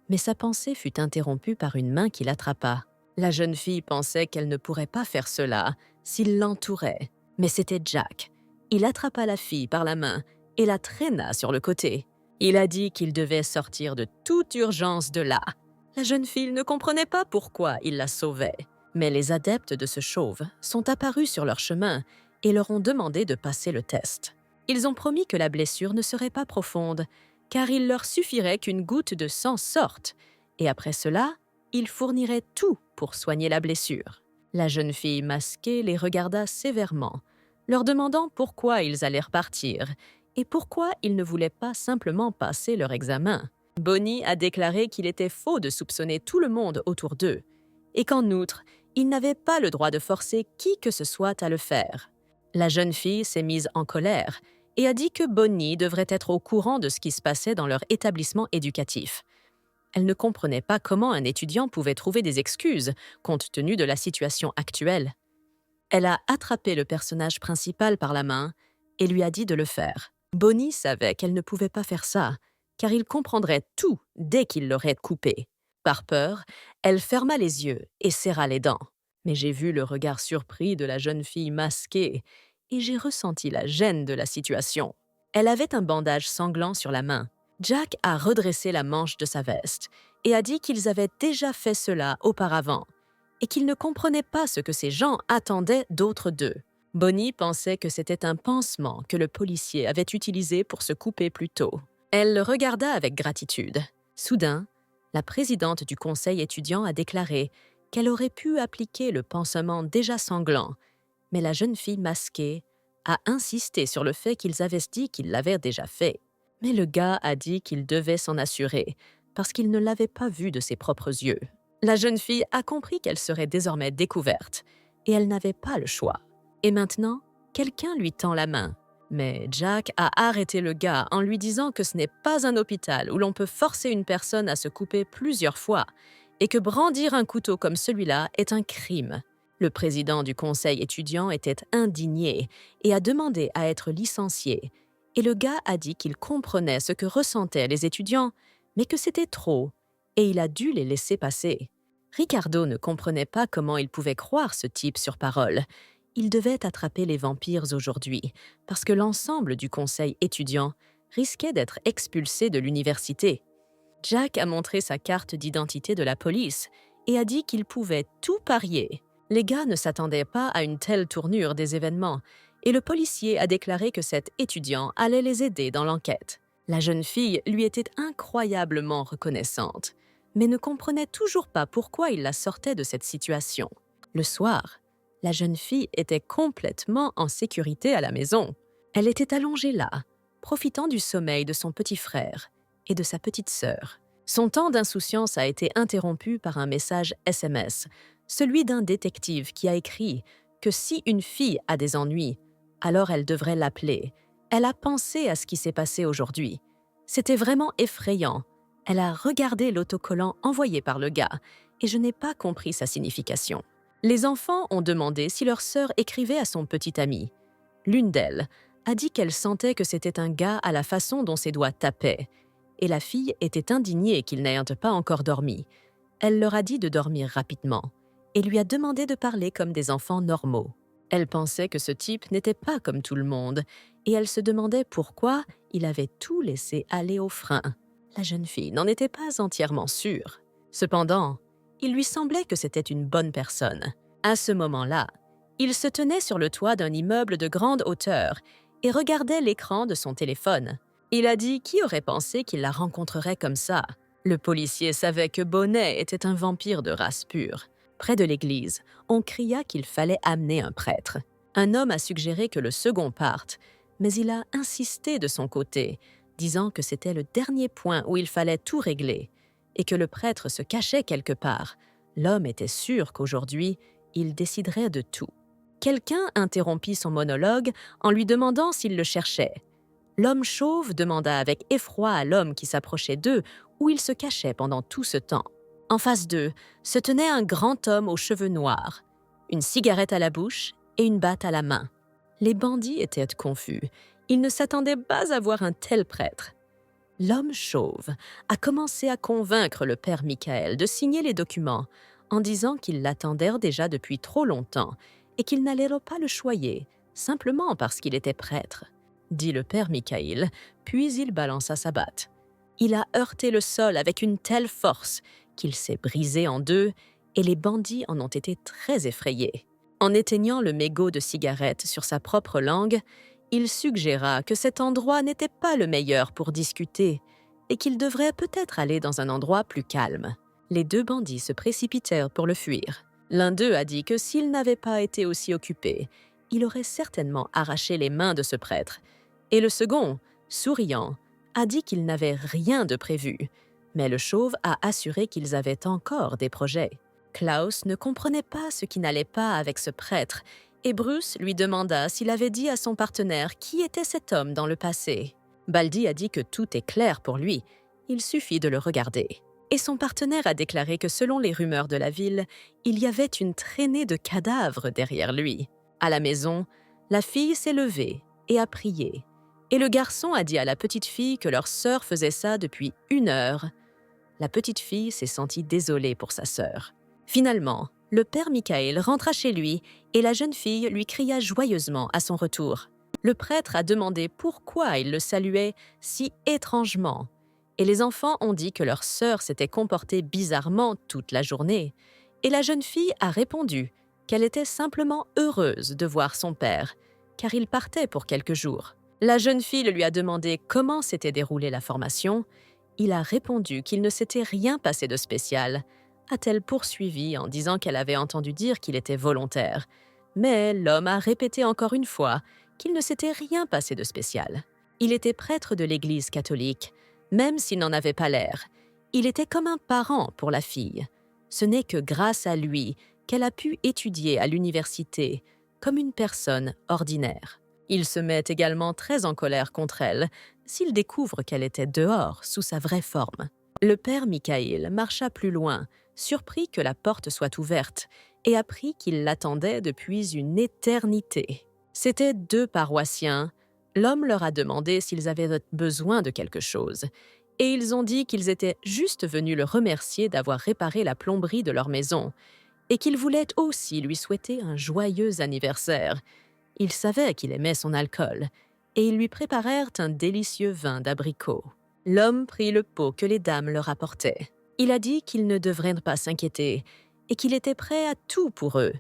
[SPEAKER 1] Mais sa pensée fut interrompue par une main qui l'attrapa. La jeune fille pensait qu'elle ne pourrait pas faire cela s'il l'entourait, mais c'était Jack. Il attrapa la fille par la main et la traîna sur le côté. Il a dit qu'il devait sortir de toute urgence de là. La jeune fille ne comprenait pas pourquoi il la sauvait. Mais les adeptes de ce chauve sont apparus sur leur chemin et leur ont demandé de passer le test. Ils ont promis que la blessure ne serait pas profonde, car il leur suffirait qu'une goutte de sang sorte, et après cela, ils fourniraient tout pour soigner la blessure. La jeune fille masquée les regarda sévèrement, leur demandant pourquoi ils allaient repartir et pourquoi ils ne voulaient pas simplement passer leur examen. Bonnie a déclaré qu'il était faux de soupçonner tout le monde autour d'eux, et qu'en outre, ils n'avaient pas le droit de forcer qui que ce soit à le faire. La jeune fille s'est mise en colère et a dit que Bonnie devrait être au courant de ce qui se passait dans leur établissement éducatif. Elle ne comprenait pas comment un étudiant pouvait trouver des excuses compte tenu de la situation actuelle. Elle a attrapé le personnage principal par la main et lui a dit de le faire. Bonnie savait qu'elle ne pouvait pas faire ça, car il comprendrait tout dès qu'il l'aurait coupé. Par peur, elle ferma les yeux et serra les dents. Mais j'ai vu le regard surpris de la jeune fille masquée et j'ai ressenti la gêne de la situation. Elle avait un bandage sanglant sur la main. Jack a redressé la manche de sa veste et a dit qu'ils avaient déjà fait cela auparavant et qu'ils ne comprenaient pas ce que ces gens attendaient d'autres d'eux. Bonnie pensait que c'était un pansement que le policier avait utilisé pour se couper plus tôt. Elle le regarda avec gratitude. Soudain, la présidente du conseil étudiant a déclaré qu'elle aurait pu appliquer le pansement déjà sanglant, mais la jeune fille masquée a insisté sur le fait qu'ils avaient dit qu'ils l'avaient déjà fait. Mais le gars a dit qu'il devait s'en assurer, parce qu'il ne l'avait pas vu de ses propres yeux. La jeune fille a compris qu'elle serait désormais découverte, et elle n'avait pas le choix. Et maintenant, quelqu'un lui tend la main. Mais Jack a arrêté le gars en lui disant que ce n'est pas un hôpital où l'on peut forcer une personne à se couper plusieurs fois, et que brandir un couteau comme celui-là est un crime. Le président du conseil étudiant était indigné et a demandé à être licencié, et le gars a dit qu'il comprenait ce que ressentaient les étudiants, mais que c'était trop, et il a dû les laisser passer. Ricardo ne comprenait pas comment il pouvait croire ce type sur parole. Il devait attraper les vampires aujourd'hui, parce que l'ensemble du conseil étudiant risquait d'être expulsé de l'université. Jack a montré sa carte d'identité de la police et a dit qu'il pouvait tout parier. Les gars ne s'attendaient pas à une telle tournure des événements, et le policier a déclaré que cet étudiant allait les aider dans l'enquête. La jeune fille lui était incroyablement reconnaissante, mais ne comprenait toujours pas pourquoi il la sortait de cette situation. Le soir, la jeune fille était complètement en sécurité à la maison. Elle était allongée là, profitant du sommeil de son petit frère et de sa petite sœur. Son temps d'insouciance a été interrompu par un message SMS, celui d'un détective qui a écrit que si une fille a des ennuis, alors elle devrait l'appeler. Elle a pensé à ce qui s'est passé aujourd'hui. C'était vraiment effrayant. Elle a regardé l'autocollant envoyé par le gars et je n'ai pas compris sa signification. Les enfants ont demandé si leur sœur écrivait à son petit ami. L'une d'elles a dit qu'elle sentait que c'était un gars à la façon dont ses doigts tapaient, et la fille était indignée qu'ils n'aient pas encore dormi. Elle leur a dit de dormir rapidement et lui a demandé de parler comme des enfants normaux. Elle pensait que ce type n'était pas comme tout le monde et elle se demandait pourquoi il avait tout laissé aller au frein. La jeune fille n'en était pas entièrement sûre. Cependant, il lui semblait que c'était une bonne personne. À ce moment-là, il se tenait sur le toit d'un immeuble de grande hauteur et regardait l'écran de son téléphone. Il a dit qui aurait pensé qu'il la rencontrerait comme ça. Le policier savait que Bonnet était un vampire de race pure. Près de l'église, on cria qu'il fallait amener un prêtre. Un homme a suggéré que le second parte, mais il a insisté de son côté, disant que c'était le dernier point où il fallait tout régler et que le prêtre se cachait quelque part. L'homme était sûr qu'aujourd'hui, il déciderait de tout. Quelqu'un interrompit son monologue en lui demandant s'il le cherchait. L'homme chauve demanda avec effroi à l'homme qui s'approchait d'eux où il se cachait pendant tout ce temps. En face d'eux se tenait un grand homme aux cheveux noirs, une cigarette à la bouche et une batte à la main. Les bandits étaient confus. Ils ne s'attendaient pas à voir un tel prêtre. L'homme chauve a commencé à convaincre le père Michael de signer les documents en disant qu'ils l'attendaient déjà depuis trop longtemps et qu'ils n'allaient pas le choyer, simplement parce qu'il était prêtre, dit le père Michaïl, puis il balança sa batte. Il a heurté le sol avec une telle force qu'il s'est brisé en deux et les bandits en ont été très effrayés. En éteignant le mégot de cigarette sur sa propre langue, il suggéra que cet endroit n'était pas le meilleur pour discuter et qu'il devrait peut-être aller dans un endroit plus calme. Les deux bandits se précipitèrent pour le fuir. L'un d'eux a dit que s'il n'avait pas été aussi occupé, il aurait certainement arraché les mains de ce prêtre. Et le second, souriant, a dit qu'il n'avait rien de prévu, mais le chauve a assuré qu'ils avaient encore des projets. Klaus ne comprenait pas ce qui n'allait pas avec ce prêtre, et Bruce lui demanda s'il avait dit à son partenaire qui était cet homme dans le passé. Baldi a dit que tout est clair pour lui, il suffit de le regarder. Et son partenaire a déclaré que selon les rumeurs de la ville, il y avait une traînée de cadavres derrière lui. À la maison, la fille s'est levée et a prié. Et le garçon a dit à la petite fille que leur sœur faisait ça depuis 1 heure. La petite fille s'est sentie désolée pour sa sœur. Finalement, le père Michaël rentra chez lui et la jeune fille lui cria joyeusement à son retour. Le prêtre a demandé pourquoi il le saluait si étrangement. Et les enfants ont dit que leur sœur s'était comportée bizarrement toute la journée. Et la jeune fille a répondu qu'elle était simplement heureuse de voir son père, car il partait pour quelques jours. La jeune fille lui a demandé comment s'était déroulée la formation. Il a répondu qu'il ne s'était rien passé de spécial, a-t-elle poursuivi en disant qu'elle avait entendu dire qu'il était volontaire. Mais l'homme a répété encore une fois qu'il ne s'était rien passé de spécial. Il était prêtre de l'Église catholique, même s'il n'en avait pas l'air. Il était comme un parent pour la fille. Ce n'est que grâce à lui qu'elle a pu étudier à l'université comme une personne ordinaire. Il se met également très en colère contre elle s'il découvre qu'elle était dehors sous sa vraie forme. Le père Michaël marcha plus loin, surpris que la porte soit ouverte, et apprit qu'il l'attendait depuis une éternité. C'étaient 2 paroissiens. L'homme leur a demandé s'ils avaient besoin de quelque chose, et ils ont dit qu'ils étaient juste venus le remercier d'avoir réparé la plomberie de leur maison, et qu'ils voulaient aussi lui souhaiter un joyeux anniversaire. Ils savaient qu'il aimait son alcool, et ils lui préparèrent un délicieux vin d'abricot. L'homme prit le pot que les dames leur apportaient. Il a dit qu'ils ne devraient pas s'inquiéter, et qu'il était prêt à tout pour eux.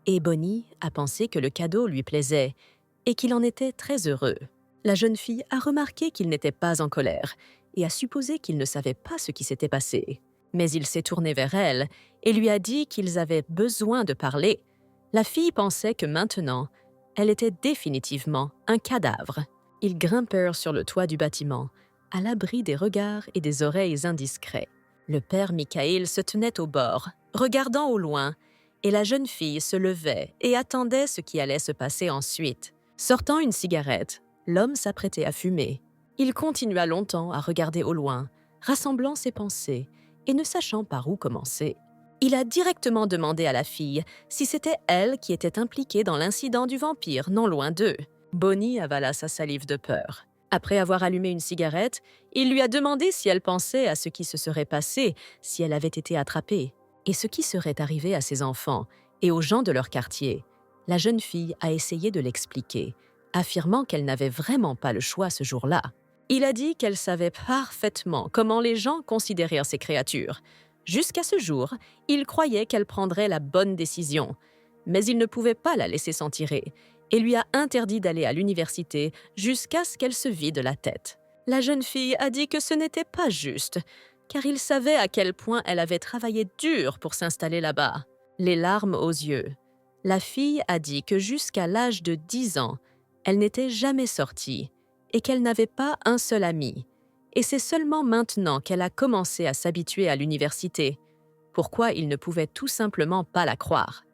[SPEAKER 1] Et Bonnie a pensé que le cadeau lui plaisait, et qu'il en était très heureux. La jeune fille a remarqué qu'il n'était pas en colère, et a supposé qu'il ne savait pas ce qui s'était passé. Mais il s'est tourné vers elle, et lui a dit qu'ils avaient besoin de parler. La fille pensait que maintenant, elle était définitivement un cadavre. Ils grimpèrent sur le toit du bâtiment, à l'abri des regards et des oreilles indiscrets. Le père Michaël se tenait au bord, regardant au loin, et la jeune fille se levait et attendait ce qui allait se passer ensuite. Sortant une cigarette, l'homme s'apprêtait à fumer. Il continua longtemps à regarder au loin, rassemblant ses pensées et ne sachant par où commencer. Il a directement demandé à la fille si c'était elle qui était impliquée dans l'incident du vampire non loin d'eux. Bonnie avala sa salive de peur. Après avoir allumé une cigarette, il lui a demandé si elle pensait à ce qui se serait passé si elle avait été attrapée, et ce qui serait arrivé à ses enfants et aux gens de leur quartier. La jeune fille a essayé de l'expliquer, affirmant qu'elle n'avait vraiment pas le choix ce jour-là. Il a dit qu'elle savait parfaitement comment les gens considérèrent ces créatures. Jusqu'à ce jour, il croyait qu'elle prendrait la bonne décision, mais il ne pouvait pas la laisser s'en tirer et lui a interdit d'aller à l'université jusqu'à ce qu'elle se vide la tête. La jeune fille a dit que ce n'était pas juste, car il savait à quel point elle avait travaillé dur pour s'installer là-bas. Les larmes aux yeux. La fille a dit que jusqu'à l'âge de 10 ans, elle n'était jamais sortie et qu'elle n'avait pas un seul ami. Et c'est seulement maintenant qu'elle a commencé à s'habituer à l'université. Pourquoi il ne pouvait tout simplement pas la croire?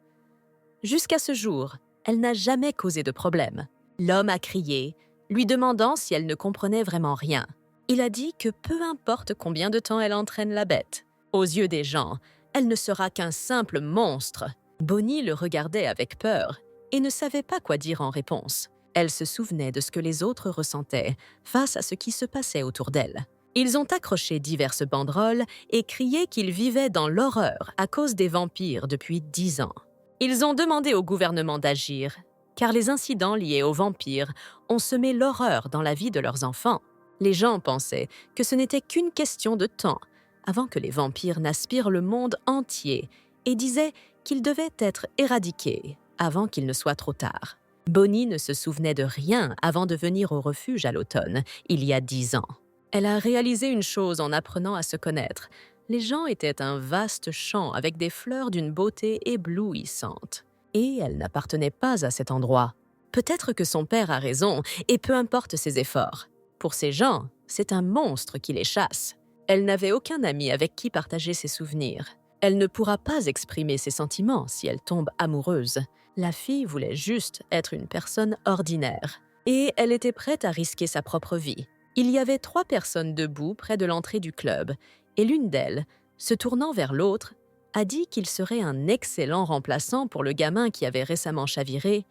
[SPEAKER 1] Jusqu'à ce jour, elle n'a jamais causé de problème. L'homme a crié, lui demandant si elle ne comprenait vraiment rien. Il a dit que peu importe combien de temps elle entraîne la bête, aux yeux des gens, elle ne sera qu'un simple monstre. Bonnie le regardait avec peur et ne savait pas quoi dire en réponse. Elle se souvenait de ce que les autres ressentaient face à ce qui se passait autour d'elle. Ils ont accroché diverses banderoles et crié qu'ils vivaient dans l'horreur à cause des vampires depuis 10 ans. Ils ont demandé au gouvernement d'agir, car les incidents liés aux vampires ont semé l'horreur dans la vie de leurs enfants. Les gens pensaient que ce n'était qu'une question de temps avant que les vampires n'aspirent le monde entier et disaient qu'ils devaient être éradiqués avant qu'il ne soit trop tard. Bonnie ne se souvenait de rien avant de venir au refuge à l'automne, il y a 10 ans. Elle a réalisé une chose en apprenant à se connaître. Les gens étaient un vaste champ avec des fleurs d'une beauté éblouissante. Et elle n'appartenait pas à cet endroit. Peut-être que son père a raison, et peu importe ses efforts. Pour ces gens, c'est un monstre qui les chasse. Elle n'avait aucun ami avec qui partager ses souvenirs. Elle ne pourra pas exprimer ses sentiments si elle tombe amoureuse. La fille voulait juste être une personne ordinaire. Et elle était prête à risquer sa propre vie. Il y avait 3 personnes debout près de l'entrée du club, et l'une d'elles, se tournant vers l'autre, a dit qu'il serait un excellent remplaçant pour le gamin qui avait récemment chaviré.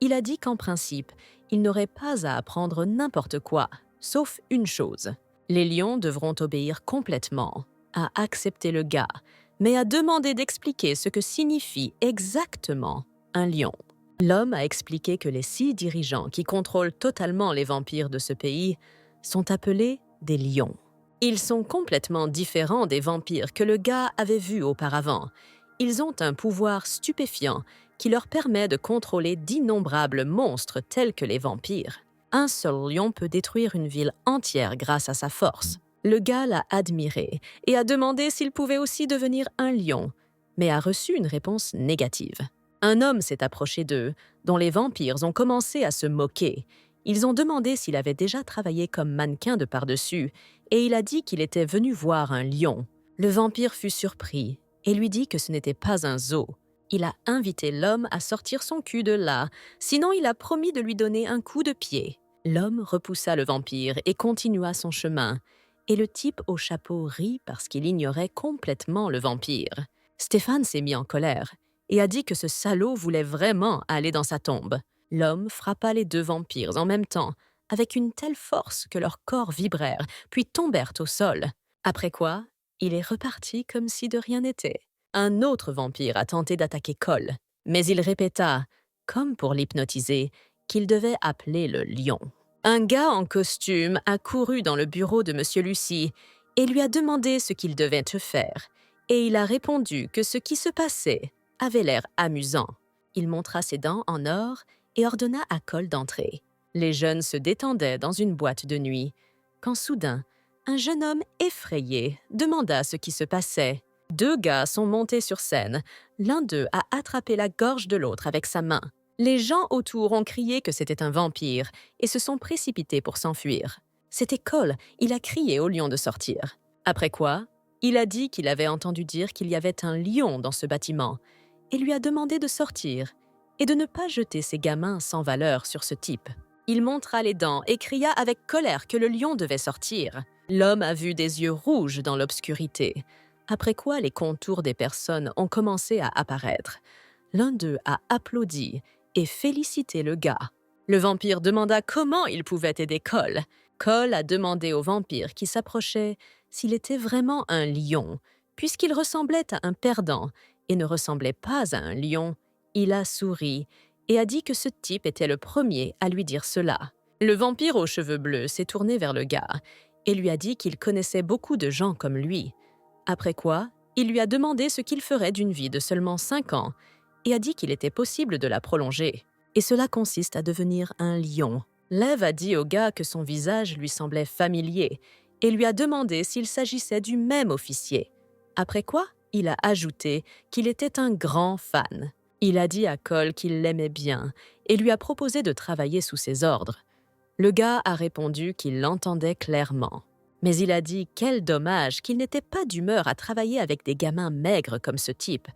[SPEAKER 1] Il a dit qu'en principe, il n'aurait pas à apprendre n'importe quoi, sauf une chose. Les lions devront obéir complètement, à accepter le gars, mais à demander d'expliquer ce que signifie exactement un lion. L'homme a expliqué que les 6 dirigeants qui contrôlent totalement les vampires de ce pays sont appelés des lions. Ils sont complètement différents des vampires que le gars avait vus auparavant. Ils ont un pouvoir stupéfiant qui leur permet de contrôler d'innombrables monstres tels que les vampires. Un seul lion peut détruire une ville entière grâce à sa force. Le gars l'a admiré et a demandé s'il pouvait aussi devenir un lion, mais a reçu une réponse négative. Un homme s'est approché d'eux, dont les vampires ont commencé à se moquer. Ils ont demandé s'il avait déjà travaillé comme mannequin de par-dessus, et il a dit qu'il était venu voir un lion. Le vampire fut surpris et lui dit que ce n'était pas un zoo. Il a invité l'homme à sortir son cul de là, sinon il a promis de lui donner un coup de pied. L'homme repoussa le vampire et continua son chemin, et le type au chapeau rit parce qu'il ignorait complètement le vampire. Stéphane s'est mis en colère et a dit que ce salaud voulait vraiment aller dans sa tombe. L'homme frappa les 2 vampires en même temps, avec une telle force que leurs corps vibrèrent, puis tombèrent au sol. Après quoi, il est reparti comme si de rien n'était. Un autre vampire a tenté d'attaquer Cole, mais il répéta, comme pour l'hypnotiser, qu'il devait appeler le lion. Un gars en costume a couru dans le bureau de M. Lucie et lui a demandé ce qu'il devait faire, et il a répondu que ce qui se passait avait l'air amusant. Il montra ses dents en or et ordonna à Cole d'entrer. Les jeunes se détendaient dans une boîte de nuit, quand soudain, un jeune homme effrayé demanda ce qui se passait. 2 gars sont montés sur scène. L'un d'eux a attrapé la gorge de l'autre avec sa main. Les gens autour ont crié que c'était un vampire et se sont précipités pour s'enfuir. C'était Cole, il a crié au lion de sortir. Après quoi, il a dit qu'il avait entendu dire qu'il y avait un lion dans ce bâtiment et lui a demandé de sortir et de ne pas jeter ses gamins sans valeur sur ce type. Il montra les dents et cria avec colère que le lion devait sortir. L'homme a vu des yeux rouges dans l'obscurité, après quoi les contours des personnes ont commencé à apparaître. L'un d'eux a applaudi et félicité le gars. Le vampire demanda comment il pouvait aider Cole. Cole a demandé au vampire qui s'approchait s'il était vraiment un lion, puisqu'il ressemblait à un perdant et ne ressemblait pas à un lion. Il a souri et a dit que ce type était le premier à lui dire cela. Le vampire aux cheveux bleus s'est tourné vers le gars et lui a dit qu'il connaissait beaucoup de gens comme lui. Après quoi, il lui a demandé ce qu'il ferait d'une vie de seulement 5 ans et a dit qu'il était possible de la prolonger. Et cela consiste à devenir un lion. Lev a dit au gars que son visage lui semblait familier et lui a demandé s'il s'agissait du même officier. Après quoi, il a ajouté qu'il était un grand fan. Il a dit à Cole qu'il l'aimait bien et lui a proposé de travailler sous ses ordres. Le gars a répondu qu'il l'entendait clairement. Mais il a dit quel dommage qu'il n'était pas d'humeur à travailler avec des gamins maigres comme ce type.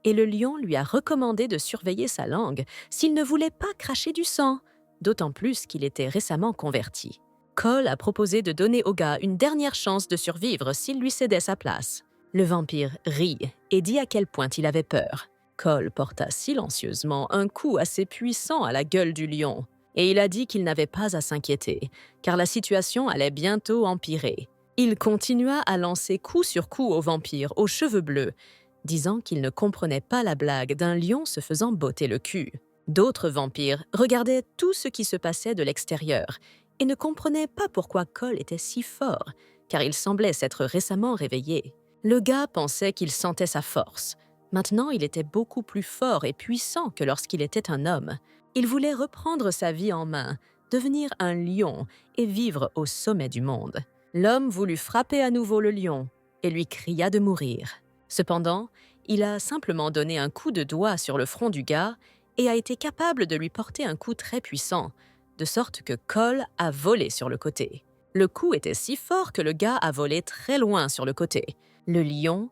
[SPEAKER 1] Et le lion lui a recommandé de surveiller sa langue s'il ne voulait pas cracher du sang, d'autant plus qu'il était récemment converti. Cole a proposé de donner au gars une dernière chance de survivre s'il lui cédait sa place. Le vampire rit et dit à quel point il avait peur. Cole porta silencieusement un coup assez puissant à la gueule du lion, et il a dit qu'il n'avait pas à s'inquiéter, car la situation allait bientôt empirer. Il continua à lancer coup sur coup au vampire aux cheveux bleus, disant qu'il ne comprenait pas la blague d'un lion se faisant botter le cul. D'autres vampires regardaient tout ce qui se passait de l'extérieur et ne comprenaient pas pourquoi Cole était si fort, car il semblait s'être récemment réveillé. Le gars pensait qu'il sentait sa force. Maintenant, il était beaucoup plus fort et puissant que lorsqu'il était un homme. Il voulait reprendre sa vie en main, devenir un lion et vivre au sommet du monde. L'homme voulut frapper à nouveau le lion et lui cria de mourir. Cependant, il a simplement donné un coup de doigt sur le front du gars et a été capable de lui porter un coup très puissant, de sorte que Cole a volé sur le côté. Le coup était si fort que le gars a volé très loin sur le côté. Le lion,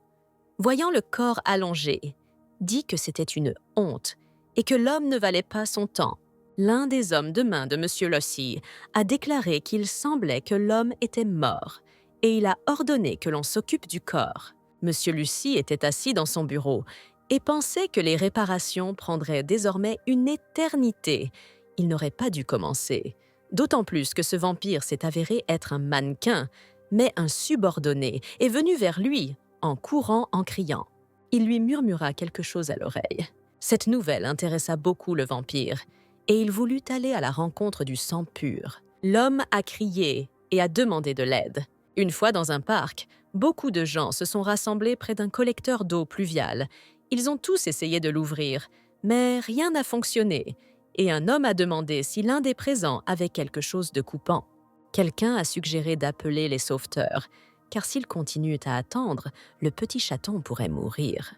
[SPEAKER 1] voyant le corps allongé, dit que c'était une honte et que l'homme ne valait pas son temps. L'un des hommes de main de M. Lossy a déclaré qu'il semblait que l'homme était mort et il a ordonné que l'on s'occupe du corps. M. Lucy était assis dans son bureau et pensait que les réparations prendraient désormais une éternité. Il n'aurait pas dû commencer. D'autant plus que ce vampire s'est avéré être un mannequin, mais un subordonné est venu vers lui, en courant en criant. Il lui murmura quelque chose à l'oreille. Cette nouvelle intéressa beaucoup le vampire, et il voulut aller à la rencontre du sang pur. L'homme a crié et a demandé de l'aide. Une fois dans un parc, beaucoup de gens se sont rassemblés près d'un collecteur d'eau pluviale. Ils ont tous essayé de l'ouvrir, mais rien n'a fonctionné, et un homme a demandé si l'un des présents avait quelque chose de coupant. Quelqu'un a suggéré d'appeler les sauveteurs, car s'ils continuent à attendre, le petit chaton pourrait mourir.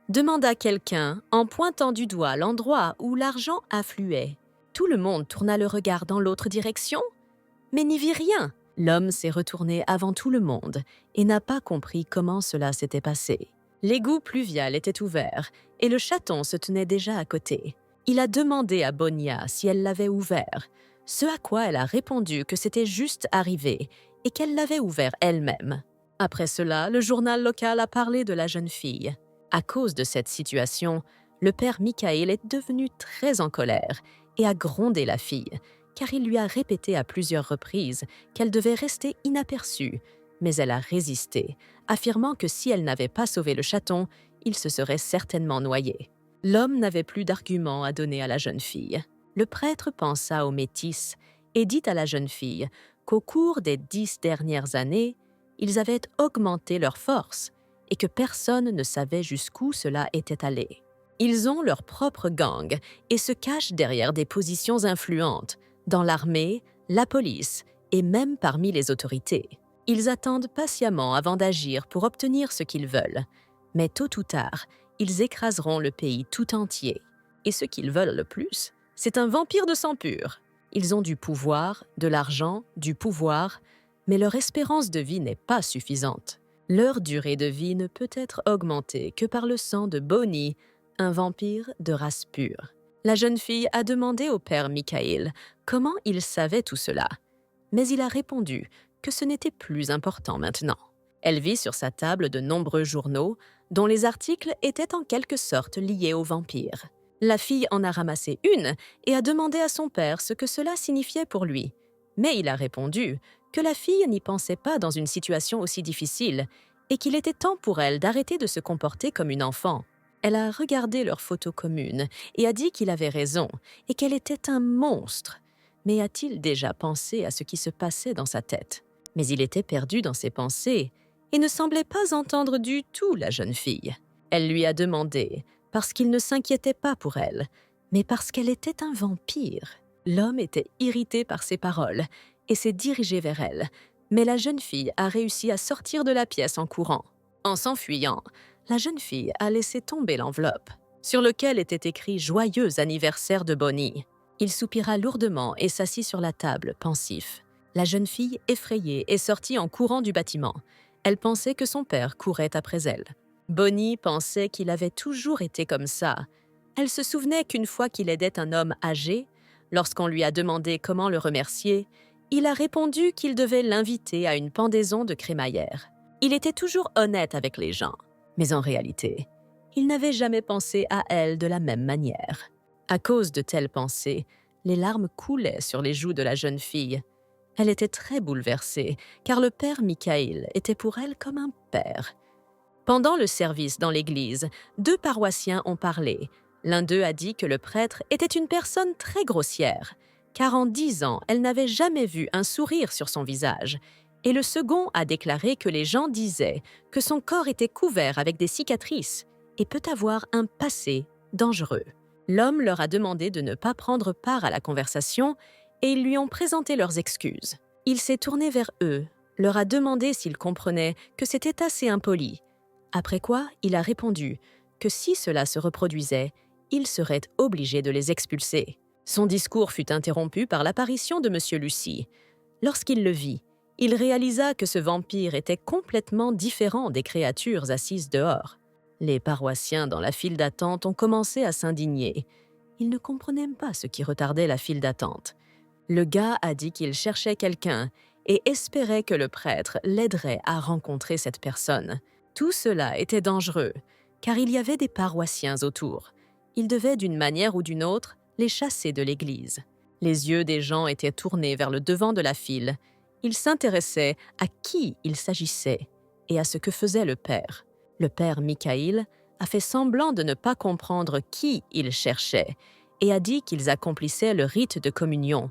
[SPEAKER 1] Demanda quelqu'un en pointant du doigt l'endroit où l'argent affluait. Tout le monde tourna le regard dans l'autre direction, mais n'y vit rien. L'homme s'est retourné avant tout le monde et n'a pas compris comment cela s'était passé. L'égout pluvial était ouvert et le chaton se tenait déjà à côté. Il a demandé à Bonia si elle l'avait ouvert, ce à quoi elle a répondu que c'était juste arrivé et qu'elle l'avait ouvert elle-même. Après cela, le journal local a parlé de la jeune fille. À cause de cette situation, le père Michael est devenu très en colère et a grondé la fille, car il lui a répété à plusieurs reprises qu'elle devait rester inaperçue, mais elle a résisté, affirmant que si elle n'avait pas sauvé le chaton, il se serait certainement noyé. L'homme n'avait plus d'arguments à donner à la jeune fille. Le prêtre pensa aux métis et dit à la jeune fille qu'au cours des 10 dernières années, ils avaient augmenté leur force et que personne ne savait jusqu'où cela était allé. Ils ont leur propre gang et se cachent derrière des positions influentes, dans l'armée, la police et même parmi les autorités. Ils attendent patiemment avant d'agir pour obtenir ce qu'ils veulent, mais tôt ou tard, ils écraseront le pays tout entier. Et ce qu'ils veulent le plus, c'est un vampire de sang pur. Ils ont du pouvoir, de l'argent, du pouvoir, mais leur espérance de vie n'est pas suffisante. Leur durée de vie ne peut être augmentée que par le sang de Bonnie, un vampire de race pure. La jeune fille a demandé au père Michael comment il savait tout cela, mais il a répondu que ce n'était plus important maintenant. Elle vit sur sa table de nombreux journaux dont les articles étaient en quelque sorte liés aux vampires. La fille en a ramassé une et a demandé à son père ce que cela signifiait pour lui, mais il a répondu que la fille n'y pensait pas dans une situation aussi difficile et qu'il était temps pour elle d'arrêter de se comporter comme une enfant. Elle a regardé leurs photos communes et a dit qu'il avait raison et qu'elle était un monstre. Mais a-t-il déjà pensé à ce qui se passait dans sa tête? Mais il était perdu dans ses pensées et ne semblait pas entendre du tout la jeune fille. Elle lui a demandé, parce qu'il ne s'inquiétait pas pour elle, mais parce qu'elle était un vampire. L'homme était irrité par ses paroles et s'est dirigé vers elle, mais la jeune fille a réussi à sortir de la pièce en courant. En s'enfuyant, la jeune fille a laissé tomber l'enveloppe, sur lequel était écrit « Joyeux anniversaire de Bonnie ». Il soupira lourdement et s'assit sur la table, pensif. La jeune fille, effrayée, est sortie en courant du bâtiment. Elle pensait que son père courait après elle. Bonnie pensait qu'il avait toujours été comme ça. Elle se souvenait qu'une fois qu'il aidait un homme âgé, lorsqu'on lui a demandé comment le remercier, il a répondu qu'il devait l'inviter à une pendaison de crémaillère. Il était toujours honnête avec les gens, mais en réalité, il n'avait jamais pensé à elle de la même manière. À cause de telles pensées, les larmes coulaient sur les joues de la jeune fille. Elle était très bouleversée, car le père Michael était pour elle comme un père. Pendant le service dans l'église, 2 paroissiens ont parlé. L'un d'eux a dit que le prêtre était une personne très grossière, car en 10 ans, elle n'avait jamais vu un sourire sur son visage. Et le second a déclaré que les gens disaient que son corps était couvert avec des cicatrices et peut avoir un passé dangereux. L'homme leur a demandé de ne pas prendre part à la conversation et ils lui ont présenté leurs excuses. Il s'est tourné vers eux, leur a demandé s'ils comprenaient que c'était assez impoli. Après quoi, il a répondu que si cela se reproduisait, il serait obligé de les expulser. Son discours fut interrompu par l'apparition de M. Lucie. Lorsqu'il le vit, il réalisa que ce vampire était complètement différent des créatures assises dehors. Les paroissiens dans la file d'attente ont commencé à s'indigner. Ils ne comprenaient pas ce qui retardait la file d'attente. Le gars a dit qu'il cherchait quelqu'un et espérait que le prêtre l'aiderait à rencontrer cette personne. Tout cela était dangereux, car il y avait des paroissiens autour. Il devait d'une manière ou d'une autre les chasser de l'église. Les yeux des gens étaient tournés vers le devant de la file. Ils s'intéressaient à qui il s'agissait et à ce que faisait le père. Le père Michael a fait semblant de ne pas comprendre qui il cherchait et a dit qu'ils accomplissaient le rite de communion.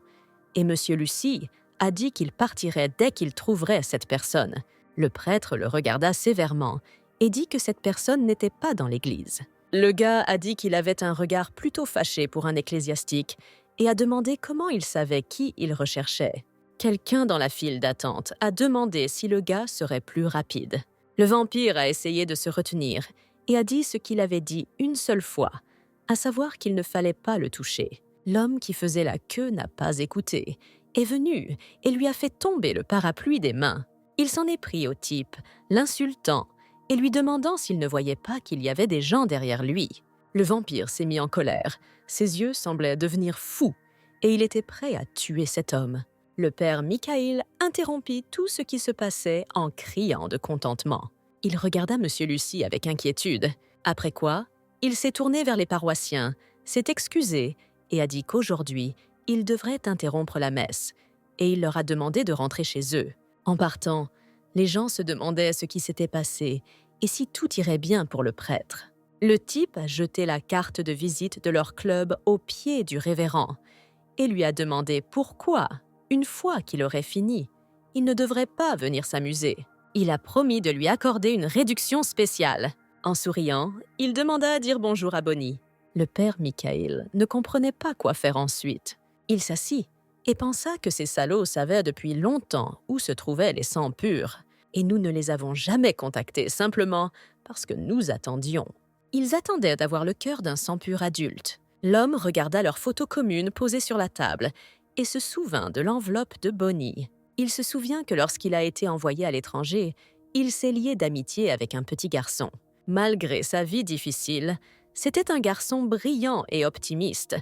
[SPEAKER 1] Et M. Lucie a dit qu'il partirait dès qu'il trouverait cette personne. Le prêtre le regarda sévèrement et dit que cette personne n'était pas dans l'église. Le gars a dit qu'il avait un regard plutôt fâché pour un ecclésiastique et a demandé comment il savait qui il recherchait. Quelqu'un dans la file d'attente a demandé si le gars serait plus rapide. Le vampire a essayé de se retenir et a dit ce qu'il avait dit une seule fois, à savoir qu'il ne fallait pas le toucher. L'homme qui faisait la queue n'a pas écouté, est venu et lui a fait tomber le parapluie des mains. Il s'en est pris au type, l'insultant et lui demandant s'il ne voyait pas qu'il y avait des gens derrière lui. Le vampire s'est mis en colère, ses yeux semblaient devenir fous et il était prêt à tuer cet homme. Le père Michael interrompit tout ce qui se passait en criant de contentement. Il regarda M. Lucie avec inquiétude, après quoi, il s'est tourné vers les paroissiens, s'est excusé et a dit qu'aujourd'hui, il devrait interrompre la messe, et il leur a demandé de rentrer chez eux. En partant, les gens se demandaient ce qui s'était passé et si tout irait bien pour le prêtre. Le type a jeté la carte de visite de leur club aux pieds du révérend et lui a demandé pourquoi, une fois qu'il aurait fini, il ne devrait pas venir s'amuser. Il a promis de lui accorder une réduction spéciale. En souriant, il demanda à dire bonjour à Bonnie. Le père Michael ne comprenait pas quoi faire ensuite. Il s'assit et pensa que ces salauds savaient depuis longtemps où se trouvaient les sangs purs, et nous ne les avons jamais contactés simplement parce que nous attendions. Ils attendaient d'avoir le cœur d'un sang pur adulte. L'homme regarda leur photo commune posée sur la table et se souvint de l'enveloppe de Bonnie. Il se souvient que lorsqu'il a été envoyé à l'étranger, il s'est lié d'amitié avec un petit garçon. Malgré sa vie difficile, c'était un garçon brillant et optimiste.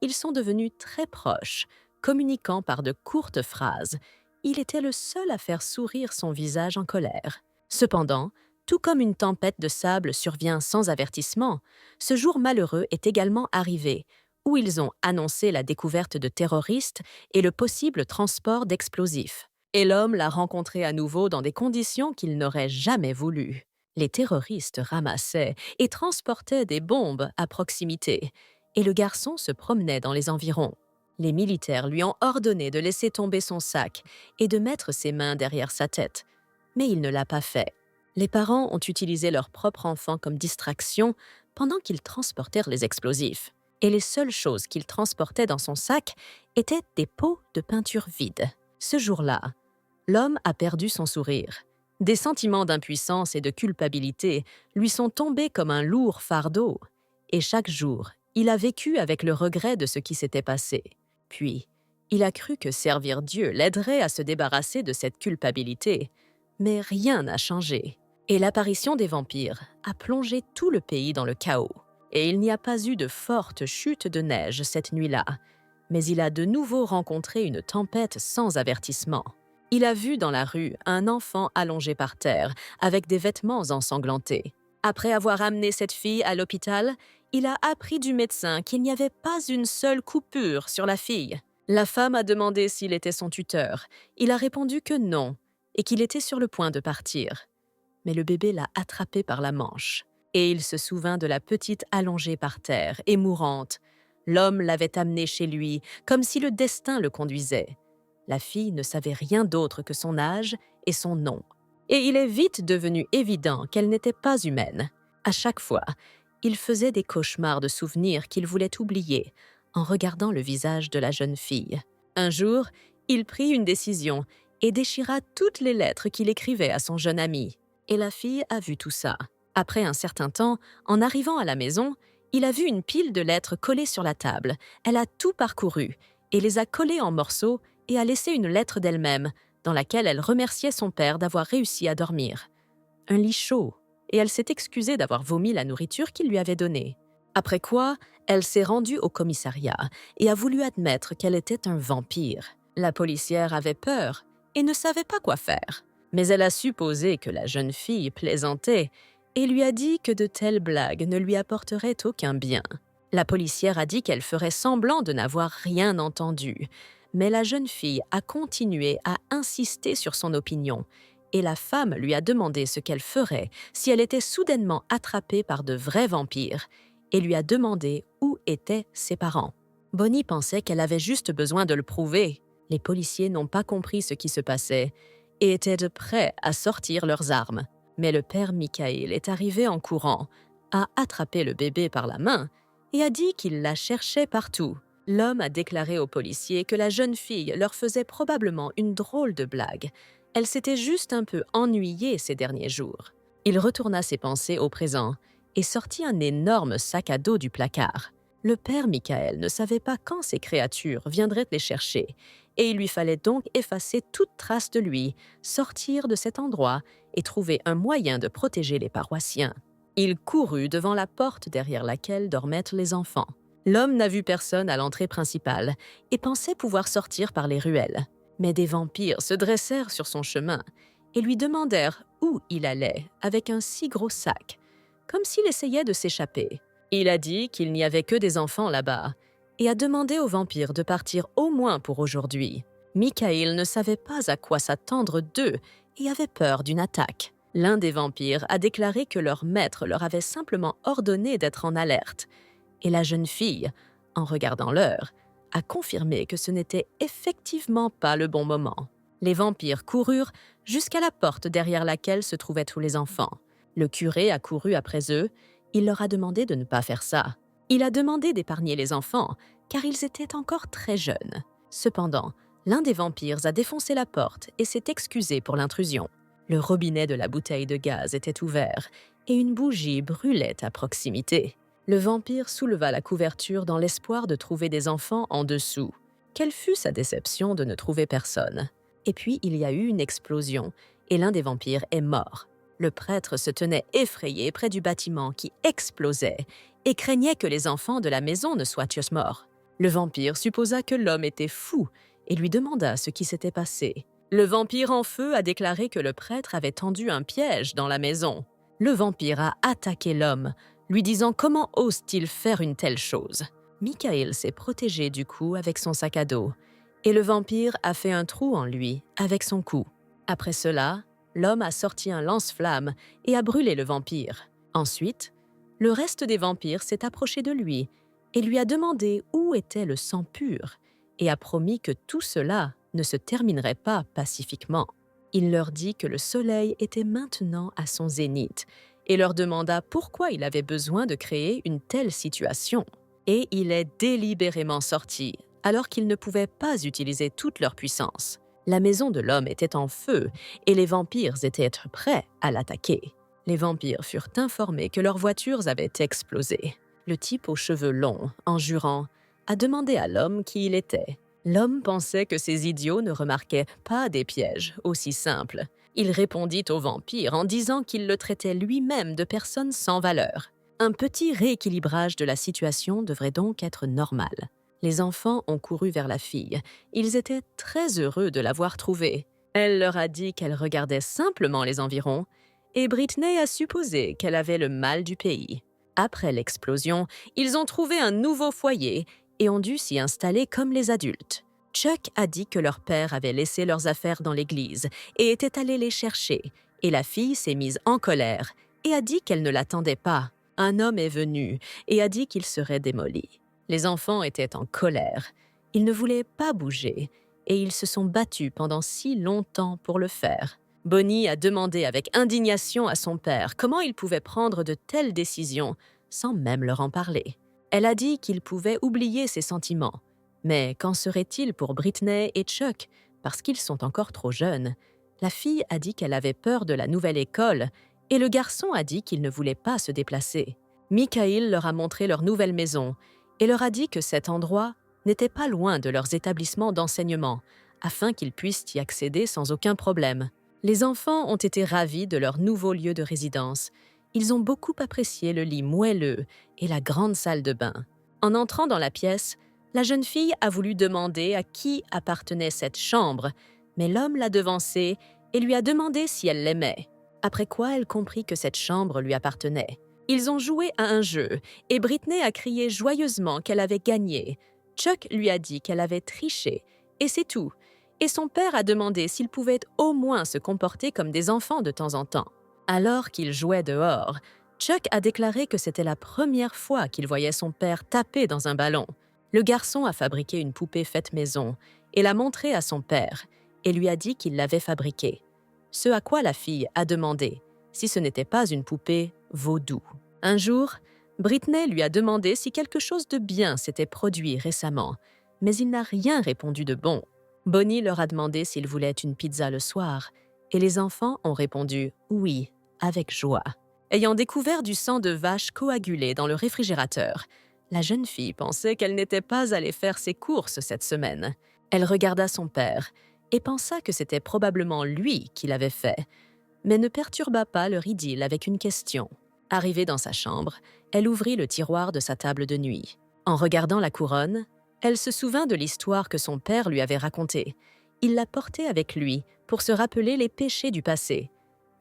[SPEAKER 1] Ils sont devenus très proches, communiquant par de courtes phrases. Il était le seul à faire sourire son visage en colère. Cependant, tout comme une tempête de sable survient sans avertissement, ce jour malheureux est également arrivé, où ils ont annoncé la découverte de terroristes et le possible transport d'explosifs. Et l'homme l'a rencontré à nouveau dans des conditions qu'il n'aurait jamais voulues. Les terroristes ramassaient et transportaient des bombes à proximité, et le garçon se promenait dans les environs. Les militaires lui ont ordonné de laisser tomber son sac et de mettre ses mains derrière sa tête, mais il ne l'a pas fait. Les parents ont utilisé leur propre enfant comme distraction pendant qu'ils transportèrent les explosifs. Et les seules choses qu'il transportait dans son sac étaient des pots de peinture vides. Ce jour-là, l'homme a perdu son sourire. Des sentiments d'impuissance et de culpabilité lui sont tombés comme un lourd fardeau. Et chaque jour, il a vécu avec le regret de ce qui s'était passé. Puis, il a cru que servir Dieu l'aiderait à se débarrasser de cette culpabilité. Mais rien n'a changé. Et l'apparition des vampires a plongé tout le pays dans le chaos. Et il n'y a pas eu de forte chute de neige cette nuit-là, mais il a de nouveau rencontré une tempête sans avertissement. Il a vu dans la rue un enfant allongé par terre, avec des vêtements ensanglantés. Après avoir amené cette fille à l'hôpital, il a appris du médecin qu'il n'y avait pas une seule coupure sur la fille. La femme a demandé s'il était son tuteur. Il a répondu que non et qu'il était sur le point de partir. Mais le bébé l'a attrapé par la manche. Et il se souvint de la petite allongée par terre et mourante. L'homme l'avait amenée chez lui, comme si le destin le conduisait. La fille ne savait rien d'autre que son âge et son nom. Et il est vite devenu évident qu'elle n'était pas humaine. À chaque fois, il faisait des cauchemars de souvenirs qu'il voulait oublier en regardant le visage de la jeune fille. Un jour, il prit une décision et déchira toutes les lettres qu'il écrivait à son jeune ami. Et la fille a vu tout ça. Après un certain temps, en arrivant à la maison, il a vu une pile de lettres collées sur la table. Elle a tout parcouru et les a collées en morceaux et a laissé une lettre d'elle-même, dans laquelle elle remerciait son père d'avoir réussi à dormir. Un lit chaud, et elle s'est excusée d'avoir vomi la nourriture qu'il lui avait donnée. Après quoi, elle s'est rendue au commissariat et a voulu admettre qu'elle était un vampire. La policière avait peur et ne savait pas quoi faire. Mais elle a supposé que la jeune fille plaisantait et lui a dit que de telles blagues ne lui apporteraient aucun bien. La policière a dit qu'elle ferait semblant de n'avoir rien entendu, mais la jeune fille a continué à insister sur son opinion et la femme lui a demandé ce qu'elle ferait si elle était soudainement attrapée par de vrais vampires et lui a demandé où étaient ses parents. Bonnie pensait qu'elle avait juste besoin de le prouver. Les policiers n'ont pas compris ce qui se passait et étaient de prêts à sortir leurs armes. Mais le père Michael est arrivé en courant, a attrapé le bébé par la main et a dit qu'il la cherchait partout. L'homme a déclaré aux policiers que la jeune fille leur faisait probablement une drôle de blague. Elle s'était juste un peu ennuyée ces derniers jours. Il retourna ses pensées au présent et sortit un énorme sac à dos du placard. Le père Michael ne savait pas quand ces créatures viendraient les chercher, et il lui fallait donc effacer toute trace de lui, sortir de cet endroit et trouver un moyen de protéger les paroissiens. Il courut devant la porte derrière laquelle dormaient les enfants. L'homme n'a vu personne à l'entrée principale et pensait pouvoir sortir par les ruelles. Mais des vampires se dressèrent sur son chemin et lui demandèrent où il allait avec un si gros sac, comme s'il essayait de s'échapper. Il a dit qu'il n'y avait que des enfants là-bas et a demandé aux vampires de partir au moins pour aujourd'hui. Michael ne savait pas à quoi s'attendre d'eux et avait peur d'une attaque. L'un des vampires a déclaré que leur maître leur avait simplement ordonné d'être en alerte. Et la jeune fille, en regardant l'heure, a confirmé que ce n'était effectivement pas le bon moment. Les vampires coururent jusqu'à la porte derrière laquelle se trouvaient tous les enfants. Le curé a couru après eux. Il leur a demandé de ne pas faire ça. Il a demandé d'épargner les enfants, car ils étaient encore très jeunes. Cependant, l'un des vampires a défoncé la porte et s'est excusé pour l'intrusion. Le robinet de la bouteille de gaz était ouvert et une bougie brûlait à proximité. Le vampire souleva la couverture dans l'espoir de trouver des enfants en dessous. Quelle fut sa déception de ne trouver personne. Et puis il y a eu une explosion et l'un des vampires est mort. Le prêtre se tenait effrayé près du bâtiment qui explosait et craignait que les enfants de la maison ne soient tous morts. Le vampire supposa que l'homme était fou et lui demanda ce qui s'était passé. Le vampire en feu a déclaré que le prêtre avait tendu un piège dans la maison. Le vampire a attaqué l'homme, lui disant comment ose-t-il faire une telle chose. Michael s'est protégé du coup avec son sac à dos et le vampire a fait un trou en lui avec son cou. Après cela, l'homme a sorti un lance-flamme et a brûlé le vampire. Ensuite, le reste des vampires s'est approché de lui et lui a demandé où était le sang pur et a promis que tout cela ne se terminerait pas pacifiquement. Il leur dit que le soleil était maintenant à son zénith et leur demanda pourquoi il avait besoin de créer une telle situation. Et il est délibérément sorti, alors qu'ils ne pouvaient pas utiliser toute leur puissance. La maison de l'homme était en feu et les vampires étaient prêts à l'attaquer. Les vampires furent informés que leurs voitures avaient explosé. Le type aux cheveux longs, en jurant, a demandé à l'homme qui il était. L'homme pensait que ces idiots ne remarquaient pas des pièges aussi simples. Il répondit au vampire en disant qu'il le traitait lui-même de personne sans valeur. Un petit rééquilibrage de la situation devrait donc être normal. Les enfants ont couru vers la fille. Ils étaient très heureux de l'avoir trouvée. Elle leur a dit qu'elle regardait simplement les environs et Britney a supposé qu'elle avait le mal du pays. Après l'explosion, ils ont trouvé un nouveau foyer et ont dû s'y installer comme les adultes. Chuck a dit que leur père avait laissé leurs affaires dans l'église et était allé les chercher, et la fille s'est mise en colère et a dit qu'elle ne l'attendait pas. Un homme est venu et a dit qu'il serait démoli. Les enfants étaient en colère. Ils ne voulaient pas bouger et ils se sont battus pendant si longtemps pour le faire. Bonnie a demandé avec indignation à son père comment il pouvait prendre de telles décisions sans même leur en parler. Elle a dit qu'il pouvait oublier ses sentiments. Mais qu'en serait-il pour Britney et Chuck, parce qu'ils sont encore trop jeunes? La fille a dit qu'elle avait peur de la nouvelle école et le garçon a dit qu'il ne voulait pas se déplacer. Michael leur a montré leur nouvelle maison et leur a dit que cet endroit n'était pas loin de leurs établissements d'enseignement, afin qu'ils puissent y accéder sans aucun problème. Les enfants ont été ravis de leur nouveau lieu de résidence. Ils ont beaucoup apprécié le lit moelleux et la grande salle de bain. En entrant dans la pièce, la jeune fille a voulu demander à qui appartenait cette chambre, mais l'homme l'a devancée et lui a demandé si elle l'aimait. Après quoi, elle comprit que cette chambre lui appartenait. Ils ont joué à un jeu et Britney a crié joyeusement qu'elle avait gagné. Chuck lui a dit qu'elle avait triché, et c'est tout. Et son père a demandé s'ils pouvaient au moins se comporter comme des enfants de temps en temps. Alors qu'ils jouaient dehors, Chuck a déclaré que c'était la première fois qu'il voyait son père taper dans un ballon. Le garçon a fabriqué une poupée faite maison et l'a montrée à son père et lui a dit qu'il l'avait fabriquée. Ce à quoi la fille a demandé si ce n'était pas une poupée vaudou. Un jour, Britney lui a demandé si quelque chose de bien s'était produit récemment, mais il n'a rien répondu de bon. Bonnie leur a demandé s'ils voulaient une pizza le soir et les enfants ont répondu « oui » avec joie. Ayant découvert du sang de vache coagulé dans le réfrigérateur, la jeune fille pensait qu'elle n'était pas allée faire ses courses cette semaine. Elle regarda son père et pensa que c'était probablement lui qui l'avait fait, mais ne perturba pas leur idylle avec une question. Arrivée dans sa chambre, elle ouvrit le tiroir de sa table de nuit. En regardant la couronne, elle se souvint de l'histoire que son père lui avait racontée. Il l'a portée avec lui pour se rappeler les péchés du passé.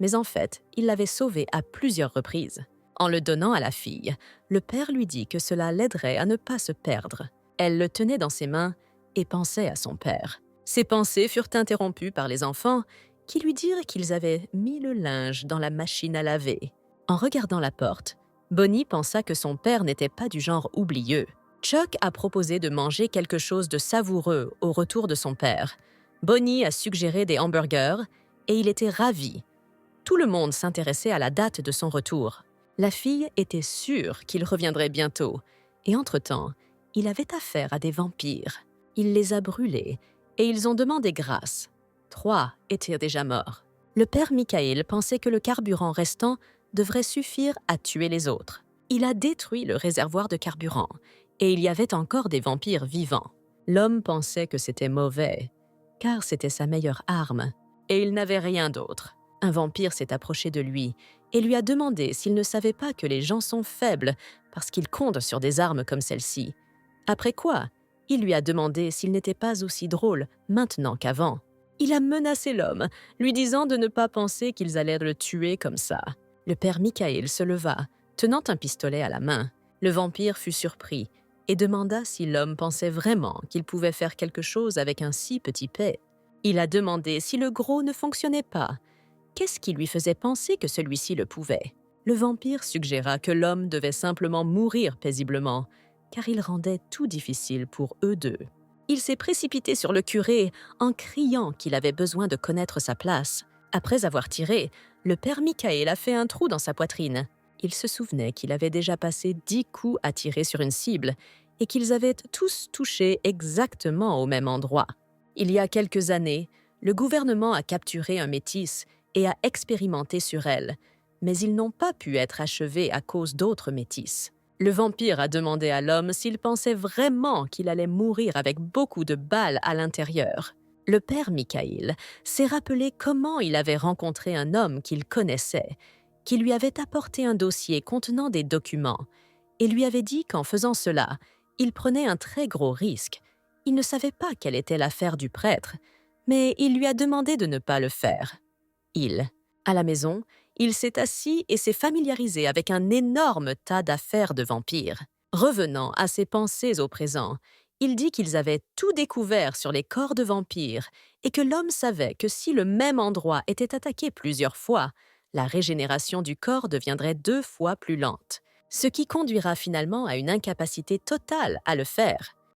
[SPEAKER 1] Mais en fait, il l'avait sauvée à plusieurs reprises. En le donnant à la fille, le père lui dit que cela l'aiderait à ne pas se perdre. Elle le tenait dans ses mains et pensait à son père. Ses pensées furent interrompues par les enfants qui lui dirent qu'ils avaient mis le linge dans la machine à laver. En regardant la porte, Bonnie pensa que son père n'était pas du genre oublieux. Chuck a proposé de manger quelque chose de savoureux au retour de son père. Bonnie a suggéré des hamburgers et il était ravi. Tout le monde s'intéressait à la date de son retour. La fille était sûre qu'il reviendrait bientôt, et entre-temps, il avait affaire à des vampires. Il les a brûlés, et ils ont demandé grâce. 3 étaient déjà morts. Le père Michael pensait que le carburant restant devrait suffire à tuer les autres. Il a détruit le réservoir de carburant, et il y avait encore des vampires vivants. L'homme pensait que c'était mauvais, car c'était sa meilleure arme, et il n'avait rien d'autre. Un vampire s'est approché de lui et lui a demandé s'il ne savait pas que les gens sont faibles parce qu'ils comptent sur des armes comme celle-ci. Après quoi, il lui a demandé s'il n'était pas aussi drôle maintenant qu'avant. Il a menacé l'homme, lui disant de ne pas penser qu'ils allaient le tuer comme ça. Le père Michael se leva, tenant un pistolet à la main. Le vampire fut surpris et demanda si l'homme pensait vraiment qu'il pouvait faire quelque chose avec un si petit pet. Il a demandé si le gros ne fonctionnait pas. Qu'est-ce qui lui faisait penser que celui-ci le pouvait? Le vampire suggéra que l'homme devait simplement mourir paisiblement, car il rendait tout difficile pour eux deux. Il s'est précipité sur le curé en criant qu'il avait besoin de connaître sa place. Après avoir tiré, le père Michael a fait un trou dans sa poitrine. Il se souvenait qu'il avait déjà passé 10 coups à tirer sur une cible et qu'ils avaient tous touché exactement au même endroit. Il y a quelques années, le gouvernement a capturé un métis et a expérimenté sur elle, mais ils n'ont pas pu être achevés à cause d'autres métis. Le vampire a demandé à l'homme s'il pensait vraiment qu'il allait mourir avec beaucoup de balles à l'intérieur. Le père Michael s'est rappelé comment il avait rencontré un homme qu'il connaissait, qui lui avait apporté un dossier contenant des documents, et lui avait dit qu'en faisant cela, il prenait un très gros risque. Il ne savait pas quelle était l'affaire du prêtre, mais il lui a demandé de ne pas le faire. À la maison, il s'est assis et s'est familiarisé avec un énorme tas d'affaires de vampires. Revenant à ses pensées au présent, Il dit qu'ils avaient tout découvert sur les corps de vampires et que l'homme savait que si le même endroit était attaqué plusieurs fois, la régénération du corps deviendrait 2 fois plus lente, ce qui conduira finalement à une incapacité totale à le faire.